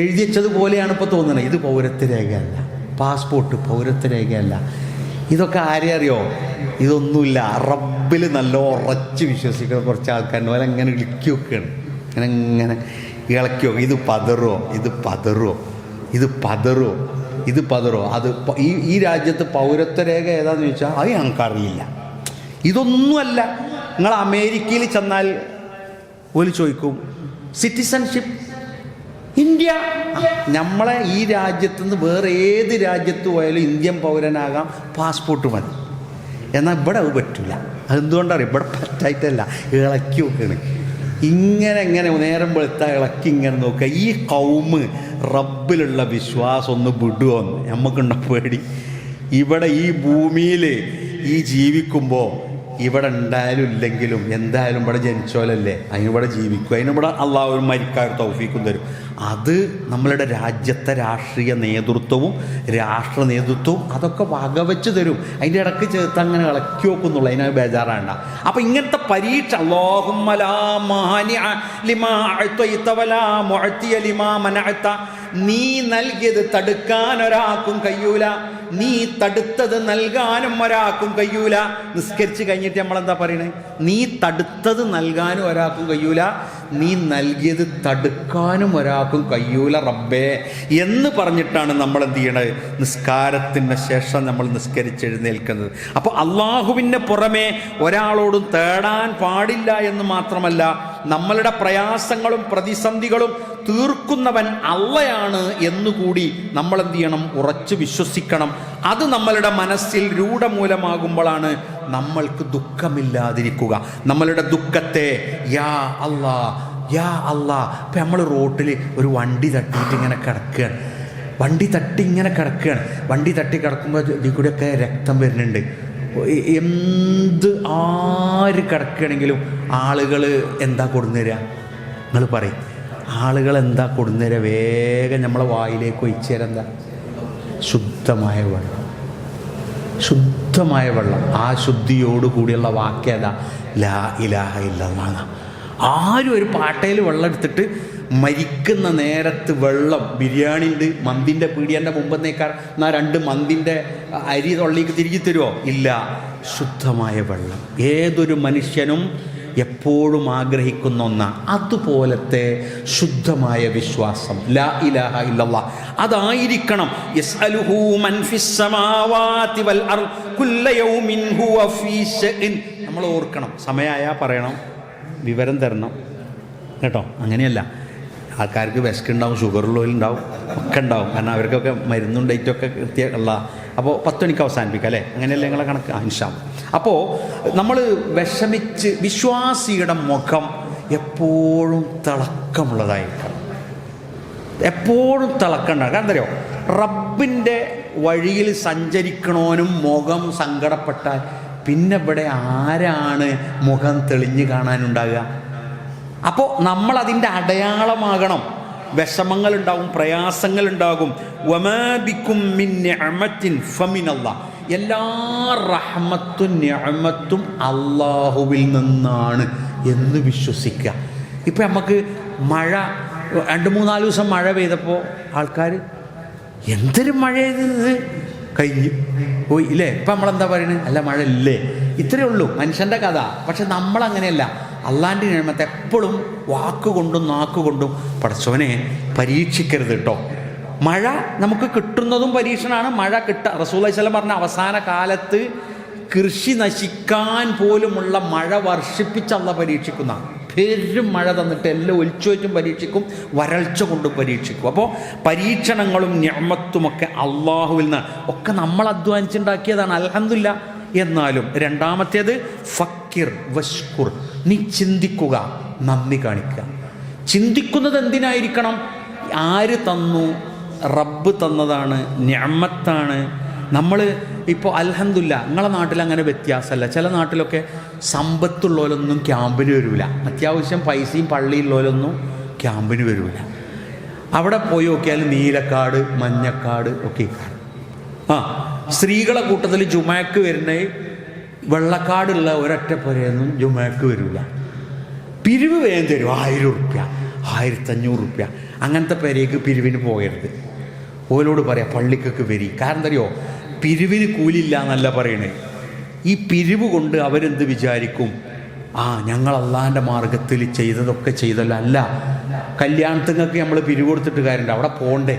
എഴുതി വെച്ചതുപോലെയാണ് ഇപ്പോൾ തോന്നുന്നത്. ഇത് പൗരത്വ രേഖയല്ല, പാസ്പോർട്ട് പൗരത്വ രേഖയല്ല. ഇതൊക്കെ ആരെ അറിയോ? ഇതൊന്നുമില്ല, റബ്ബിൽ നല്ല ഉറച്ച് വിശ്വസിക്കുന്ന കുറച്ച് ആൾക്കാരുടെ പോലെ ഇങ്ങനെ ഇളക്കി വെക്കുകയാണ്. ഇങ്ങനെ ഇളക്കി വെക്കുക. ഇത് പതറോ. അത് ഈ രാജ്യത്ത് പൗരത്വ രേഖ ഏതാന്ന് ചോദിച്ചാൽ അത് ഞങ്ങൾക്കറിയില്ല. ഇതൊന്നുമല്ല. നിങ്ങൾ അമേരിക്കയിൽ ചെന്നാൽ ഒരു ചോദിക്കും, സിറ്റിസൺഷിപ്പ് ഇന്ത്യ. നമ്മളെ ഈ രാജ്യത്തു നിന്ന് വേറെ ഏത് രാജ്യത്ത് പോയാലും ഇന്ത്യൻ പൗരനാകാം, പാസ്പോർട്ട് മതി. എന്നാൽ ഇവിടെ അത് പറ്റില്ല. അതെന്തുകൊണ്ടറിയാം? ഇവിടെ പറ്റായിട്ടല്ല, ഇളക്കി വെക്കണ്. ഇങ്ങനെ നേരം വെളുത്താൽ ഇളക്കി ഇങ്ങനെ നോക്കുക. ഈ കൗമ് റബ്ബിലുള്ള വിശ്വാസം ഒന്ന് വിടുമോന്ന് നമുക്കുണ്ടോ പേടി? ഇവിടെ ഈ ഭൂമിയിൽ ജീവിക്കുമ്പോൾ ഇവിടെ ഉണ്ടായാലും ഇല്ലെങ്കിലും എന്തായാലും ഇവിടെ ജനിച്ചോലല്ലേ, അതിനിവിടെ ജീവിക്കും, അതിനിവിടെ അള്ളാഹു മരിക്കാൻ തൗഫീക്കും തരും. അത് നമ്മളുടെ രാജ്യത്തെ രാഷ്ട്രീയ നേതൃത്വവും രാഷ്ട്ര നേതൃത്വവും അതൊക്കെ വകവെച്ച് തരും. അതിൻ്റെ ഇടയ്ക്ക് ചേർത്ത് അങ്ങനെ ഇളക്കി വെക്കുന്നുള്ളൂ, അതിനത് ബേജാറാണ്ട. അപ്പം ഇങ്ങനത്തെ പരീക്ഷ അല്ലാഹുമ്മ ലാ മാനിഅ ലിമാ അഅ്തൈത വലാ മുഅ്തിയ ലിമാ മനഅത നീ നൽകിയത് തടുക്കാൻ ഒരാൾക്കും കഴിയൂല, നീ തടുത്തത് നൽകാനും ഒരാൾക്കും കഴിയൂല. നിസ്കരിച്ച് കഴിഞ്ഞിട്ട് നമ്മളെന്താ പറയണേ? നീ തടുത്തത് നൽകാനും ഒരാൾക്കും കഴിയൂല, നീ നൽകിയത് തടുക്കാനും ഒരാൾക്കും കഴിയൂല റബ്ബേ എന്ന് പറഞ്ഞിട്ടാണ് നമ്മൾ എന്ത് ചെയ്യണത്? നിസ്കാരത്തിന് ശേഷം നമ്മൾ നിസ്കരിച്ചെഴുന്നേൽക്കുന്നത്. അപ്പോൾ അള്ളാഹുവിന് പുറമെ ഒരാളോടും തേടാൻ പാടില്ല എന്ന് മാത്രമല്ല, നമ്മളുടെ പ്രയാസങ്ങളും പ്രതിസന്ധികളും തീർക്കുന്നവൻ അള്ളയാണ് എന്നുകൂടി നമ്മൾ എന്ത് ചെയ്യണം? ഉറച്ചു വിശ്വസിക്കണം. അത് നമ്മളുടെ മനസ്സിൽ രൂഢമൂലമാകുമ്പോഴാണ് നമ്മൾക്ക് ദുഃഖമില്ലാതിരിക്കുക. നമ്മളുടെ ദുഃഖത്തെ യാ അല്ലാ യാ അല്ലാ. ഇപ്പം നമ്മൾ റോട്ടിൽ ഒരു വണ്ടി തട്ടിയിട്ട് ഇങ്ങനെ കിടക്കുകയാണ്, വണ്ടി തട്ടി ഇങ്ങനെ കിടക്കുകയാണ്. വണ്ടി തട്ടി കിടക്കുമ്പോൾ ഇതിൽ കൂടെയൊക്കെ രക്തം വരുന്നുണ്ട്. എന്ത് ആര് കിടക്കുകയാണെങ്കിലും ആളുകൾ എന്താ കൊടുന്നുതരിക? നിങ്ങൾ പറയും, ആളുകൾ എന്താ കൊടുന്നുതരിക? വേഗം നമ്മളെ വായിലേക്ക് ഒഴിച്ചു തരാം. എന്താ? ശുദ്ധമായ വെള്ളം, ശുദ്ധമായ വെള്ളം. ആ ശുദ്ധിയോടുകൂടിയുള്ള വാക്യത ലാ ഇലാഹ ഇല്ലല്ലാഹ്. ആരും ഒരു പാട്ടയിൽ വെള്ളം എടുത്തിട്ട് മരിക്കുന്ന നേരത്ത് വെള്ളം, ബിരിയാണി ഉണ്ട്, മന്തിൻ്റെ പീടിയൻ്റെ മുമ്പെന്നേക്കാൾ എന്നാൽ 2 മന്തിൻ്റെ അരി തൊള്ളിക്ക് തിരികെ തരുമോ? ഇല്ല. ശുദ്ധമായ വെള്ളം ഏതൊരു മനുഷ്യനും എപ്പോഴും ആഗ്രഹിക്കുന്ന ഒന്നാണ്. അതുപോലത്തെ ശുദ്ധമായ വിശ്വാസം ലാ ഇലാഹ ഇല്ലല്ലാഹ് അതായിരിക്കണം. യസ്അലുഹു മൻ ഫിസ് സമാവാതി വൽ അർദ് കുല്ല യൗമിൻ ഹുവ ഫീ ശഅൻ. നമ്മൾ ഓർക്കണം, സമയമായാൽ പറയണം, വിവരം തരണം കേട്ടോ. അങ്ങനെയല്ല, ആൾക്കാർക്ക് വിശക്കുണ്ടാവും, ഷുഗറുള്ളവരുണ്ടാവും, ഒക്കെ ഉണ്ടാവും. കാരണം അവർക്കൊക്കെ മരുന്നും ഡേറ്റൊക്കെ കൃത്യമുള്ള. അപ്പോൾ 10 മണിക്ക് അവസാനിപ്പിക്കാം അല്ലേ? അങ്ങനെയല്ലേ നിങ്ങളെ കണക്ക്? ഇൻഷാ അല്ലാഹ്. അപ്പോൾ നമ്മൾ വിഷമിച്ച്, വിശ്വാസിയുടെ മുഖം എപ്പോഴും തിളക്കമുള്ളതായിരിക്കണം, എപ്പോഴും തിളക്കണ്ട. കാരണം എന്തറിയോ? റബ്ബിൻ്റെ വഴിയിൽ സഞ്ചരിക്കണോനും മുഖം സങ്കടപ്പെട്ടാൽ പിന്നെ ഇവിടെ ആരാണ് മുഖം തെളിഞ്ഞു കാണാനുണ്ടാകുക? അപ്പോൾ നമ്മളതിൻ്റെ അടയാളമാകണം. വിഷമങ്ങളുണ്ടാകും, പ്രയാസങ്ങളുണ്ടാകും. വമാ ബിക്കും മിൻ നിഅമത്തിൻ ഫമിനല്ലാഹ്. എല്ലാ റഹ്മത്തും നിഅമത്തും അള്ളാഹുവിൽ നിന്നാണ് എന്ന് വിശ്വസിക്കുക. ഇപ്പം നമുക്ക് മഴ 2-3-4 ദിവസം മഴ പെയ്തപ്പോൾ ആൾക്കാർ എന്തൊരു മഴയത് കഴിഞ്ഞു പോയി ഇല്ലേ? ഇപ്പം നമ്മളെന്താ പറയുന്നത്? അല്ല മഴ ഇല്ലേ? ഇത്രയേ ഉള്ളൂ മനുഷ്യൻ്റെ കഥ. പക്ഷെ നമ്മളങ്ങനെയല്ല. അള്ളാൻ്റെ നിഅമത്ത് എപ്പോഴും വാക്കുകൊണ്ടും നാക്കുകൊണ്ടും പടച്ചവനെ പരീക്ഷിക്കരുത് കേട്ടോ. മഴ നമുക്ക് കിട്ടുന്നതും പരീക്ഷണമാണ്. മഴ റസൂലുള്ളാഹി സ്വല്ലല്ലാഹു അലൈഹി വസല്ലം പറഞ്ഞ അവസാന കാലത്ത് കൃഷി നശിക്കാൻ പോലുമുള്ള മഴ വർഷിപ്പിച്ച് അള്ളാഹ് പരീക്ഷിക്കുന്ന, പെരും മഴ തന്നിട്ട് എല്ലാം ഒലിച്ചോറ്റും പരീക്ഷിക്കും, വരൾച്ച കൊണ്ടും പരീക്ഷിക്കും. അപ്പോൾ പരീക്ഷണങ്ങളും നിഅമത്തുമൊക്കെ അള്ളാഹുവിൽ നിന്ന്, ഒക്കെ നമ്മൾ അധ്വാനിച്ചുണ്ടാക്കിയതാണ്, അൽഹംദുലില്ലാഹ്. എന്നാലും രണ്ടാമത്തേത് ഫക്കിർ വഷ്കുർ, നീ ചിന്തിക്കുക, നന്ദി കാണിക്കുക. ചിന്തിക്കുന്നത് എന്തിനായിരിക്കണം? ആര് തന്നു? റബ്ബ് തന്നതാണ്, നിഅമത്താണ്. നമ്മൾ ഇപ്പോൾ അൽഹംദുലില്ലാഹ്, നിങ്ങളെ നാട്ടിൽ അങ്ങനെ വ്യത്യാസമല്ല. ചില നാട്ടിലൊക്കെ സമ്പത്തുള്ളവരൊന്നും ക്യാമ്പിന് വരില്ല, അത്യാവശ്യം പൈസയും പള്ളിയുള്ളവരൊന്നും ക്യാമ്പിന് വരില്ല. അവിടെ പോയി നോക്കിയാൽ നീലക്കാട്, മഞ്ഞക്കാട് ഒക്കെ. സ്ത്രീകളെ കൂട്ടത്തിൽ ജുമാക്ക് വരുന്ന വെള്ളക്കാടുള്ള ഒരൊറ്റ പുരയൊന്നും ജുമാക്ക് വരില്ല. പിരിവ് വേഗം തരും, 1000 റുപ്യ, 1500 റുപ്യ. അങ്ങനത്തെ പേരേക്ക് പിരിവിന് പോകരുത്. ഓരോട് പറയാം പള്ളിക്കൊക്കെ വരി. കാരണം എന്തറിയോ? പിരിവിന് കൂലില്ല എന്നല്ല പറയണേ. ഈ പിരിവ് കൊണ്ട് അവരെന്ത് വിചാരിക്കും? ഞങ്ങൾ അള്ളാൻ്റെ മാർഗത്തിൽ ചെയ്തതൊക്കെ ചെയ്തല്ല. അല്ല, കല്യാണത്തിനൊക്കെ നമ്മൾ പിരിവ് കൊടുത്തിട്ട് കാര്യമുണ്ട്. അവിടെ പോകണ്ടേ?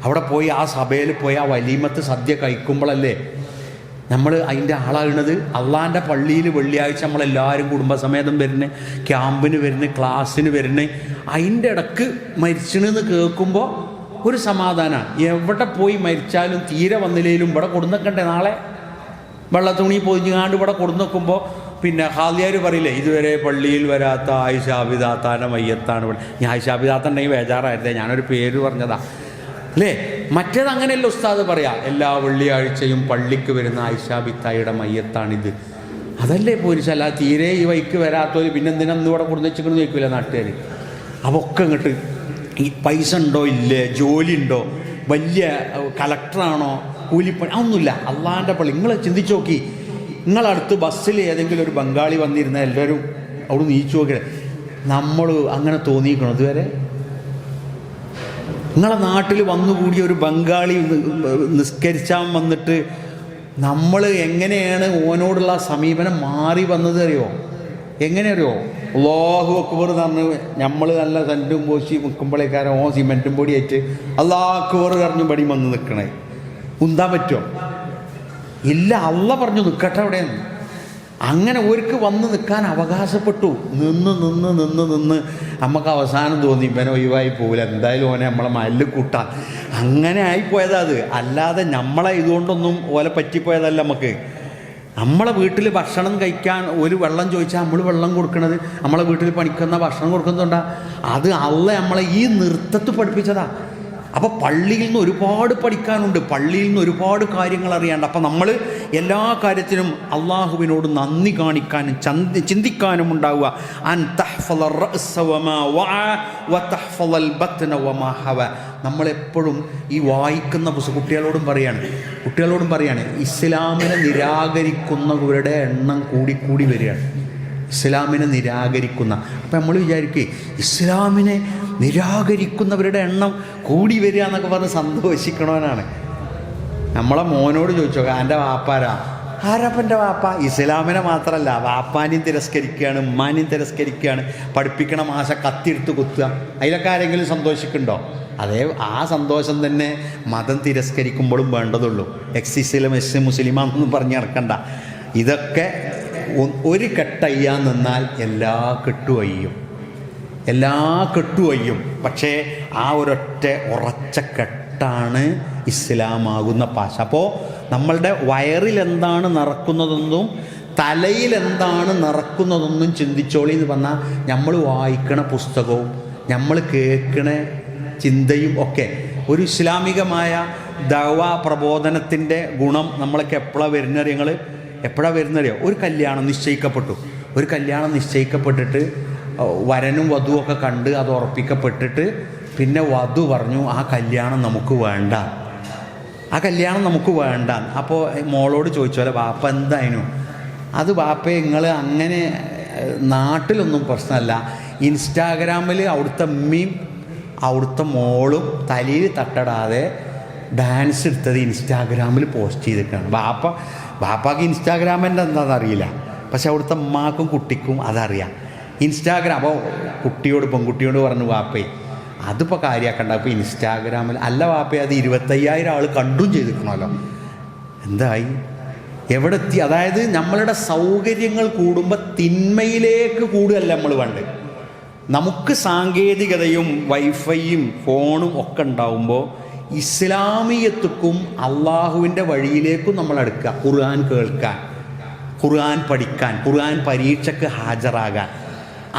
അവിടെ പോയി ആ സഭയിൽ പോയി ആ വലീമത്ത് സദ്യ കഴിക്കുമ്പോഴല്ലേ നമ്മൾ അതിൻ്റെ ആളാകുന്നത്. അള്ളാൻ്റെ പള്ളിയിൽ വെള്ളിയാഴ്ച നമ്മളെല്ലാവരും കുടുംബസമേതം വരുന്നത്, ക്യാമ്പിന് വരുന്നത്, ക്ലാസ്സിന് വരുന്നത്. അതിൻ്റെ ഇടക്ക് മരിച്ചണെന്ന് കേൾക്കുമ്പോൾ ഒരു സമാധാനമാണ്. എവിടെ പോയി മരിച്ചാലും തീരെ വന്നില്ലേലും ഇവിടെ കൊടുന്നേക്കണ്ടേ? നാളെ വെള്ളത്തുണി പൊതിഞ്ഞാണ്ട് ഇവിടെ കൊടുന്നേക്കുമ്പോൾ പിന്നെ ഹാദിയാർ പറയില്ലേ, ഇതുവരെ പള്ളിയിൽ വരാത്ത ആയിഷാബിദാത്താൻ്റെ മയ്യത്താണ് ഇവിടെ. ഞാൻ ആയിഷാബിദാത്തുണ്ടെങ്കിൽ ബേജാറായിരുന്നേ, ഞാനൊരു പേര് പറഞ്ഞതാ അല്ലേ? മറ്റേത് അങ്ങനെയല്ല ഉസ്താദ് പറയാ, എല്ലാ വെള്ളിയാഴ്ചയും പള്ളിക്ക് വരുന്ന ആയിഷാബിത്തായുടെ മയ്യത്താണിത്. അതല്ലേ പോലീസ്. അല്ല തീരെ ഈ വൈക്ക് വരാത്തവർ പിന്നെ എന്തിനന്ന് ഇവിടെ കൊടുന്ന് വെച്ചിക്കണെന്ന് ചോദിക്കില്ല നാട്ടുകാർ. അപ്പോൾ ഒക്കെ ഇങ്ങോട്ട് ഈ പൈസ ഉണ്ടോ ഇല്ലേ, ജോലി ഉണ്ടോ, വലിയ കളക്ടറാണോ, കൂലിപ്പണി, അതൊന്നുമില്ല. അള്ളാൻ്റെ പള്ളി. നിങ്ങൾ ചിന്തിച്ച് നോക്കി, നിങ്ങളടുത്ത് ബസ്സിൽ ഏതെങ്കിലും ഒരു ബംഗാളി വന്നിരുന്ന എല്ലാവരും അവിടെ നീച്ചു നോക്കിയത് നമ്മൾ അങ്ങനെ തോന്നിയിരിക്കണം ഇതുവരെ? നിങ്ങളെ നാട്ടിൽ വന്നുകൂടിയ ഒരു ബംഗാളി നിസ്കരിച്ചാൻ വന്നിട്ട് നമ്മൾ എങ്ങനെയാണ് ഓനോടുള്ള സമീപനം മാറി വന്നത് അറിയോ? എങ്ങനെ അറിയോ? അല്ലാഹു അക്ബർ എന്ന് പറഞ്ഞ് നമ്മൾ നല്ല സെൻറ്റും പോശി നിൽക്കുമ്പോഴേക്കാരൻ ഓ സിമെൻറ്റും പൊടി ആയിട്ട് അല്ലാഹു അക്ബർ പറഞ്ഞു പടി വന്ന് നിൽക്കണേ. ഉന്താൻ പറ്റുമോ? ഇല്ല. അള്ള പറഞ്ഞു നിൽക്കട്ടെ അവിടെയെന്ന്. അങ്ങനെ ഒരിക്ക് വന്ന് നിൽക്കാൻ അവകാശപ്പെട്ടു. നിന്ന് നമുക്ക് അവസാനം തോന്നി ഇവനെ ഒഴിവായി പോകില്ല, എന്തായാലും ഓനെ നമ്മളെ മല്ലിൽ കൂട്ടാം. അങ്ങനെ ആയിപ്പോയതാ അത്. അല്ലാതെ നമ്മളെ ഇതുകൊണ്ടൊന്നും ഓലെ പറ്റിപ്പോയതല്ല. നമുക്ക് നമ്മളെ വീട്ടിൽ ഭക്ഷണം കഴിക്കാൻ ഒരു വെള്ളം ചോദിച്ചാൽ നമ്മൾ വെള്ളം കൊടുക്കണത്, നമ്മളെ വീട്ടിൽ പണിക്കുന്ന ഭക്ഷണം കൊടുക്കുന്നുണ്ടാ, അത് അള്ള നമ്മളെ ഈ നൃത്തത്തിൽ പഠിപ്പിച്ചതാ. അപ്പോൾ പള്ളിയിൽ നിന്ന് ഒരുപാട് പഠിക്കാനുണ്ട്, പള്ളിയിൽ നിന്ന് ഒരുപാട് കാര്യങ്ങൾ അറിയാണ്ട്. അപ്പം നമ്മൾ എല്ലാ കാര്യത്തിനും അള്ളാഹുവിനോട് നന്ദി കാണിക്കാനും ചിന്തിക്കാനും ഉണ്ടാവുക. അൻ തഹ്ഫള റഅസ വമാ വഅ വതഹ്ഫളൽ ബത്ന വമാ ഹവ. നമ്മളെപ്പോഴും ഈ വായിക്കുന്ന കുട്ടികളോടും പറയാണ് ഇസ്ലാമിനെ നിരാകരിക്കുന്നവരുടെ എണ്ണം കൂടിക്കൂടി വരികയാണ്. ഇസ്ലാമിനെ നിരാകരിക്കുന്ന, അപ്പം നമ്മൾ വിചാരിക്കുക ഇസ്ലാമിനെ നിരാകരിക്കുന്നവരുടെ എണ്ണം കൂടി വരിക എന്നൊക്കെ പറഞ്ഞ് സന്തോഷിക്കണവനാണ്. നമ്മളെ മോനോട് ചോദിച്ചോ, എൻ്റെ വാപ്പാരാ? ആരപ്പൻ്റെ വാപ്പ? ഇസ്ലാമിനെ മാത്രമല്ല, വാപ്പാനെയും തിരസ്കരിക്കുകയാണ്, ഉമ്മാനെയും തിരസ്കരിക്കുകയാണ്, പഠിപ്പിക്കണ മാഷ കത്തിയെടുത്ത് കുത്തുക. അതിലൊക്കെ ആരെങ്കിലും സന്തോഷിക്കുന്നുണ്ടോ? അതേ ആ സന്തോഷം തന്നെ മതം തിരസ്കരിക്കുമ്പോഴും വേണ്ടതുള്ളൂ. ഇസ്ലാം മുസ്ലിമാണെന്നൊന്നും പറഞ്ഞ് നടക്കണ്ട. ഇതൊക്കെ ഒരു കെട്ടയ്യാൻ നിന്നാൽ എല്ലാ കെട്ടുവയ്യും. പക്ഷേ ആ ഒരൊറ്റ ഉറച്ച കെട്ടാണ് ഇസ്ലാമാകുന്ന പാശ. അപ്പോൾ നമ്മളുടെ വയറിലെന്താണ് നടക്കുന്നതെന്നും തലയിലെന്താണ് നടക്കുന്നതെന്നും ചിന്തിച്ചോളി എന്ന് പറഞ്ഞാൽ നമ്മൾ വായിക്കണ പുസ്തകവും നമ്മൾ കേൾക്കണ ചിന്തയും ഒക്കെ ഒരു ഇസ്ലാമികമായ ദഅ്വാ പ്രബോധനത്തിൻ്റെ ഗുണം നമ്മളൊക്കെ എപ്പോഴാണ് വരുന്നറിയോ? ഒരു കല്യാണം നിശ്ചയിക്കപ്പെട്ടിട്ട് വരനും വധുവൊക്കെ കണ്ട് അത് ഉറപ്പിക്കപ്പെട്ടിട്ട് പിന്നെ വധു പറഞ്ഞു ആ കല്യാണം നമുക്ക് വേണ്ട. അപ്പോൾ മോളോട് ചോദിച്ചോലെ വാപ്പ എന്തായിരുന്നു? അത് വാപ്പയെ നിങ്ങൾ അങ്ങനെ നാട്ടിലൊന്നും പ്രശ്നമല്ല, ഇൻസ്റ്റാഗ്രാമിൽ അവിടുത്തെ അമ്മയും അവിടുത്തെ മോളും തലയിൽ തട്ടടാതെ ഡാൻസ് എടുത്തത് ഇൻസ്റ്റാഗ്രാമിൽ പോസ്റ്റ് ചെയ്തിട്ടാണ്. ബാപ്പാക്ക് ഇൻസ്റ്റാഗ്രാമിൻ്റെ എന്താണെന്ന് അറിയില്ല, പക്ഷെ അവിടുത്തെ അമ്മാക്കും കുട്ടിക്കും അതറിയാം. ഇൻസ്റ്റാഗ്രാം. അപ്പോൾ പെൺകുട്ടിയോട് പറഞ്ഞു വാപ്പേ അതിപ്പോൾ കാര്യമാക്കണ്ട, അപ്പോൾ ഇൻസ്റ്റാഗ്രാമിൽ അല്ല വാപ്പേ അത് 25,000 ആൾ കണ്ടും ചെയ്തിരിക്കണമല്ലോ. എന്തായി? എവിടെ എത്തി? അതായത് നമ്മളുടെ സൗകര്യങ്ങൾ കൂടുമ്പോൾ തിന്മയിലേക്ക് കൂടുകയല്ല നമ്മൾ വേണ്ടത്. നമുക്ക് സാങ്കേതികതയും വൈഫൈയും ഫോണും ഒക്കെ ഉണ്ടാവുമ്പോൾ ഇസ്ലാമിയത്തുക്കും അള്ളാഹുവിൻ്റെ വഴിയിലേക്കും നമ്മൾ അടുക്കുക. ഖുർആൻ കേൾക്കാൻ, ഖുർആൻ പഠിക്കാൻ, ഖുർആൻ പരീക്ഷയ്ക്ക് ഹാജരാകാൻ,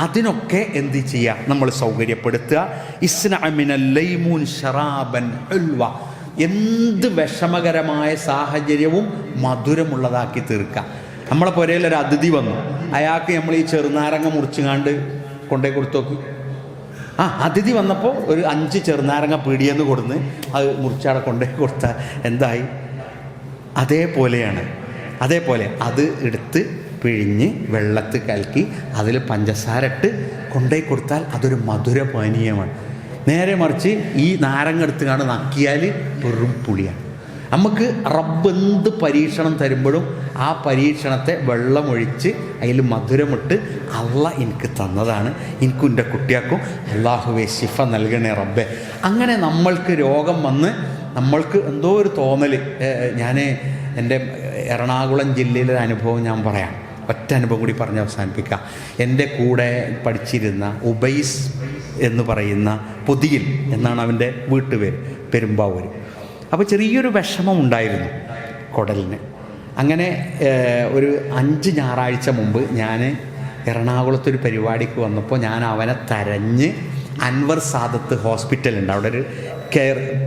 അതിനൊക്കെ എന്ത് ചെയ്യുക? നമ്മൾ സൗകര്യപ്പെടുത്തുക. ഇസ്നഅമിനൽ ലൈമൂൻ ശറാബൻ ഉൽവ. എന്ത് വിഷമകരമായ സാഹചര്യവും മധുരമുള്ളതാക്കി തീർക്കുക. നമ്മളെ പുരയിൽ ഒരു അതിഥി വന്നു, അയാൾക്ക് നമ്മൾ ഈ ചെറുനാരങ്ങ മുറിച്ചുകാണ്ട് കൊണ്ടേ കൊടുത്തു നോക്കി. അതിഥി വന്നപ്പോൾ ഒരു 5 ചെറുനാരങ്ങ പീടിയെന്ന് കൊടുന്ന് അത് മുറിച്ചവിടെ കൊണ്ടേ കൊടുത്താൽ എന്തായി? അതേപോലെ അത് എടുത്ത് പിഴിഞ്ഞ് വെള്ളത്തിൽ കലക്കി അതിൽ പഞ്ചസാര ഇട്ട് കൊണ്ടേ കൊടുത്താൽ അതൊരു മധുര പാനീയമാണ്. നേരെ മറിച്ച് ഈ നാരങ്ങ എടുത്തുകൊണ്ട് നക്കിയാൽ വെറും പുളിയാണ്. നമുക്ക് റബ്ബ് എന്ത് പരീക്ഷണം തരുമ്പോഴും ആ പരീക്ഷണത്തെ വെള്ളമൊഴിച്ച് അതിൽ മധുരമിട്ട് അള്ള എനിക്ക് തന്നതാണ്, എനിക്കും എൻ്റെ കുട്ടിയാക്കും അള്ളാഹുവേ ശിഫ നൽകണേ റബ്ബെ. അങ്ങനെ നമ്മൾക്ക് രോഗം വന്ന് നമ്മൾക്ക് എന്തോ ഒരു തോന്നൽ. ഞാൻ എൻ്റെ എറണാകുളം ജില്ലയിലെ അനുഭവം ഞാൻ പറയാം. ഒറ്റ അനുഭവം കൂടി പറഞ്ഞ് അവസാനിപ്പിക്കാം. എൻ്റെ കൂടെ പഠിച്ചിരുന്ന ഉബൈസ് എന്ന് പറയുന്ന പൊതിയിൽ എന്നാണ് അവൻ്റെ വീട്ടുപേര്, പെരുമ്പാവൂർ. അപ്പോൾ ചെറിയൊരു വിഷമം ഉണ്ടായിരുന്നു കുടലിന്. അങ്ങനെ ഒരു 5 ഞായറാഴ്ച മുമ്പ് ഞാൻ എറണാകുളത്തൊരു പരിപാടിക്ക് വന്നപ്പോൾ ഞാൻ അവനെ തരഞ്ഞ് അൻവർ സാദത്ത് ഹോസ്പിറ്റലുണ്ട്, അവിടെ ഒരു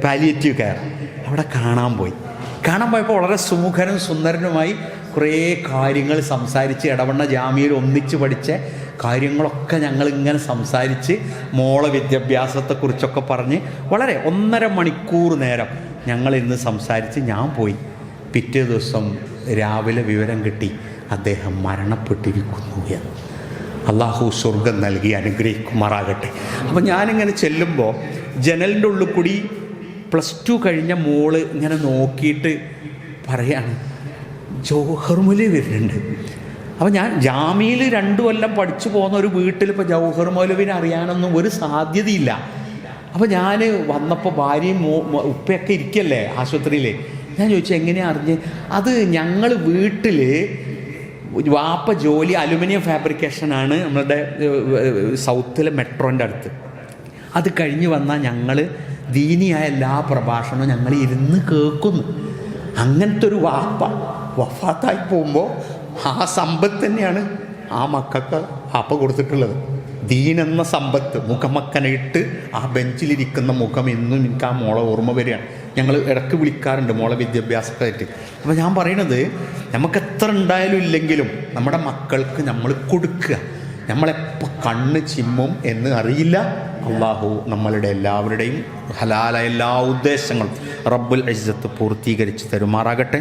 പാലിയേറ്റീവ് കെയർ, അവിടെ കാണാൻ പോയപ്പോൾ വളരെ സുമുഖനും സുന്ദരനുമായി കുറേ കാര്യങ്ങൾ സംസാരിച്ച് ഇടവണ്ണ ജാമ്യയിൽ ഒന്നിച്ച് പഠിച്ച കാര്യങ്ങളൊക്കെ ഞങ്ങളിങ്ങനെ സംസാരിച്ച് മോളെ വിദ്യാഭ്യാസത്തെക്കുറിച്ചൊക്കെ പറഞ്ഞ് വളരെ 1.5 മണിക്കൂർ നേരം ഞങ്ങളിന്ന് സംസാരിച്ച് ഞാൻ പോയി. പിറ്റേ ദിവസം രാവിലെ വിവരം കിട്ടി അദ്ദേഹം മരണപ്പെട്ടിരിക്കുന്നു എന്ന്. അള്ളാഹു സ്വർഗം നൽകി അനുഗ്രഹിക്കുമാറാകട്ടെ. അപ്പം ഞാനിങ്ങനെ ചെല്ലുമ്പോൾ ജനലിൻ്റെ ഉള്ളിൽ കൂടി +2 കഴിഞ്ഞ മോള് ഇങ്ങനെ നോക്കിയിട്ട് പറയാണ് ജൗഹർ മൗലവി വരുന്നുണ്ട്. അപ്പോൾ ഞാൻ ജാമ്യയിൽ 2 കൊല്ലം പഠിച്ചു പോകുന്ന ഒരു വീട്ടിൽ ഇപ്പോൾ ജൗഹർ മൗലവിനെ അറിയാനൊന്നും ഒരു സാധ്യതയില്ല. അപ്പോൾ ഞാൻ വന്നപ്പോൾ ഭാര്യയും ഉപ്പയൊക്കെ ഇരിക്കല്ലേ ആശുപത്രിയിൽ. ഞാൻ ചോദിച്ചു എങ്ങനെയാണ് അറിഞ്ഞ്? അത് ഞങ്ങൾ വീട്ടിൽ വാപ്പ ജോലി അലുമിനിയം ഫാബ്രിക്കേഷനാണ് നമ്മളുടെ സൗത്തിലെ മെട്രോൻ്റെ അടുത്ത്. അത് കഴിഞ്ഞ് വന്നാൽ ഞങ്ങൾ ദീനിയായ എല്ലാ പ്രഭാഷണവും ഞങ്ങൾ ഇരുന്ന് കേൾക്കുന്നു. അങ്ങനത്തെ ഒരു വാപ്പ വഫാത്തായി പോകുമ്പോൾ ആ സമ്പത്ത് തന്നെയാണ് ആ മക്കൾക്ക് വാപ്പ കൊടുത്തിട്ടുള്ളത്. ദീനെന്ന സമ്പത്ത് മുഖമക്കനയിട്ട് ആ ബെഞ്ചിലിരിക്കുന്ന മുഖം എന്നും എനിക്ക് ആ മോളെ ഓർമ്മ വരികയാണ്. ഞങ്ങൾ ഇടയ്ക്ക് വിളിക്കാറുണ്ട് മോളെ വിദ്യാഭ്യാസമായിട്ട്. അപ്പോൾ ഞാൻ പറയണത് നമുക്ക് എത്ര ഉണ്ടായാലും ഇല്ലെങ്കിലും നമ്മുടെ മക്കൾക്ക് നമ്മൾ കൊടുക്കുക. നമ്മളെപ്പോൾ കണ്ണ് ചിമ്മും എന്ന് അറിയില്ല. അള്ളാഹു നമ്മളുടെ എല്ലാവരുടെയും ഹലാലായ എല്ലാ ഉദ്ദേശങ്ങളും റബ്ബുൽ ഇസ്സത്ത് പൂർത്തീകരിച്ച് തരുമാറാകട്ടെ.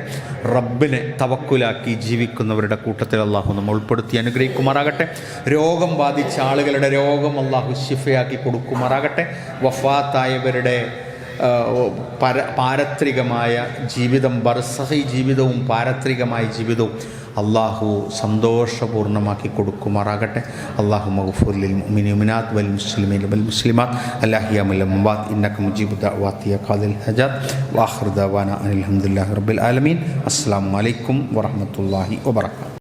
റബ്ബിനെ തവക്കുലാക്കി ജീവിക്കുന്നവരുടെ കൂട്ടത്തിൽ അള്ളാഹു നമ്മൾ ഉൾപ്പെടുത്തി അനുഗ്രഹിക്കുമാറാകട്ടെ. രോഗം ബാധിച്ച ആളുകളുടെ രോഗം അള്ളാഹു ശിഫയാക്കി കൊടുക്കുമാറാകട്ടെ. വഫാത്തായവരുടെ പാരത്രികമായ ജീവിതം, ബർസഹി ജീവിതവും പാരത്രികമായ ജീവിതവും അള്ളാഹു സന്തോഷപൂർണ്ണമാക്കി കൊടുക്കുമാറാകട്ടെ. അള്ളാഹു മഗ്ഫൂർ ലിൽ മുഅ്മിനീനാത്ത് വൽ മുസ്ലിമീന വൽ മുസ്ലിമാത്ത് അല്ലാഹിയ വൽ അംവാത്ത് ഇന്നക മുജീബു ദഅവാതി ഖാദിൽ ഹജാത്ത് വആഖിറു ദഅവാന അൽഹംദുലില്ലാഹി റബ്ബിൽ ആലമീൻ. അസ്സലാമു അലൈക്കും വറഹ്മത്തുള്ളാഹി വബറകാതുഹു.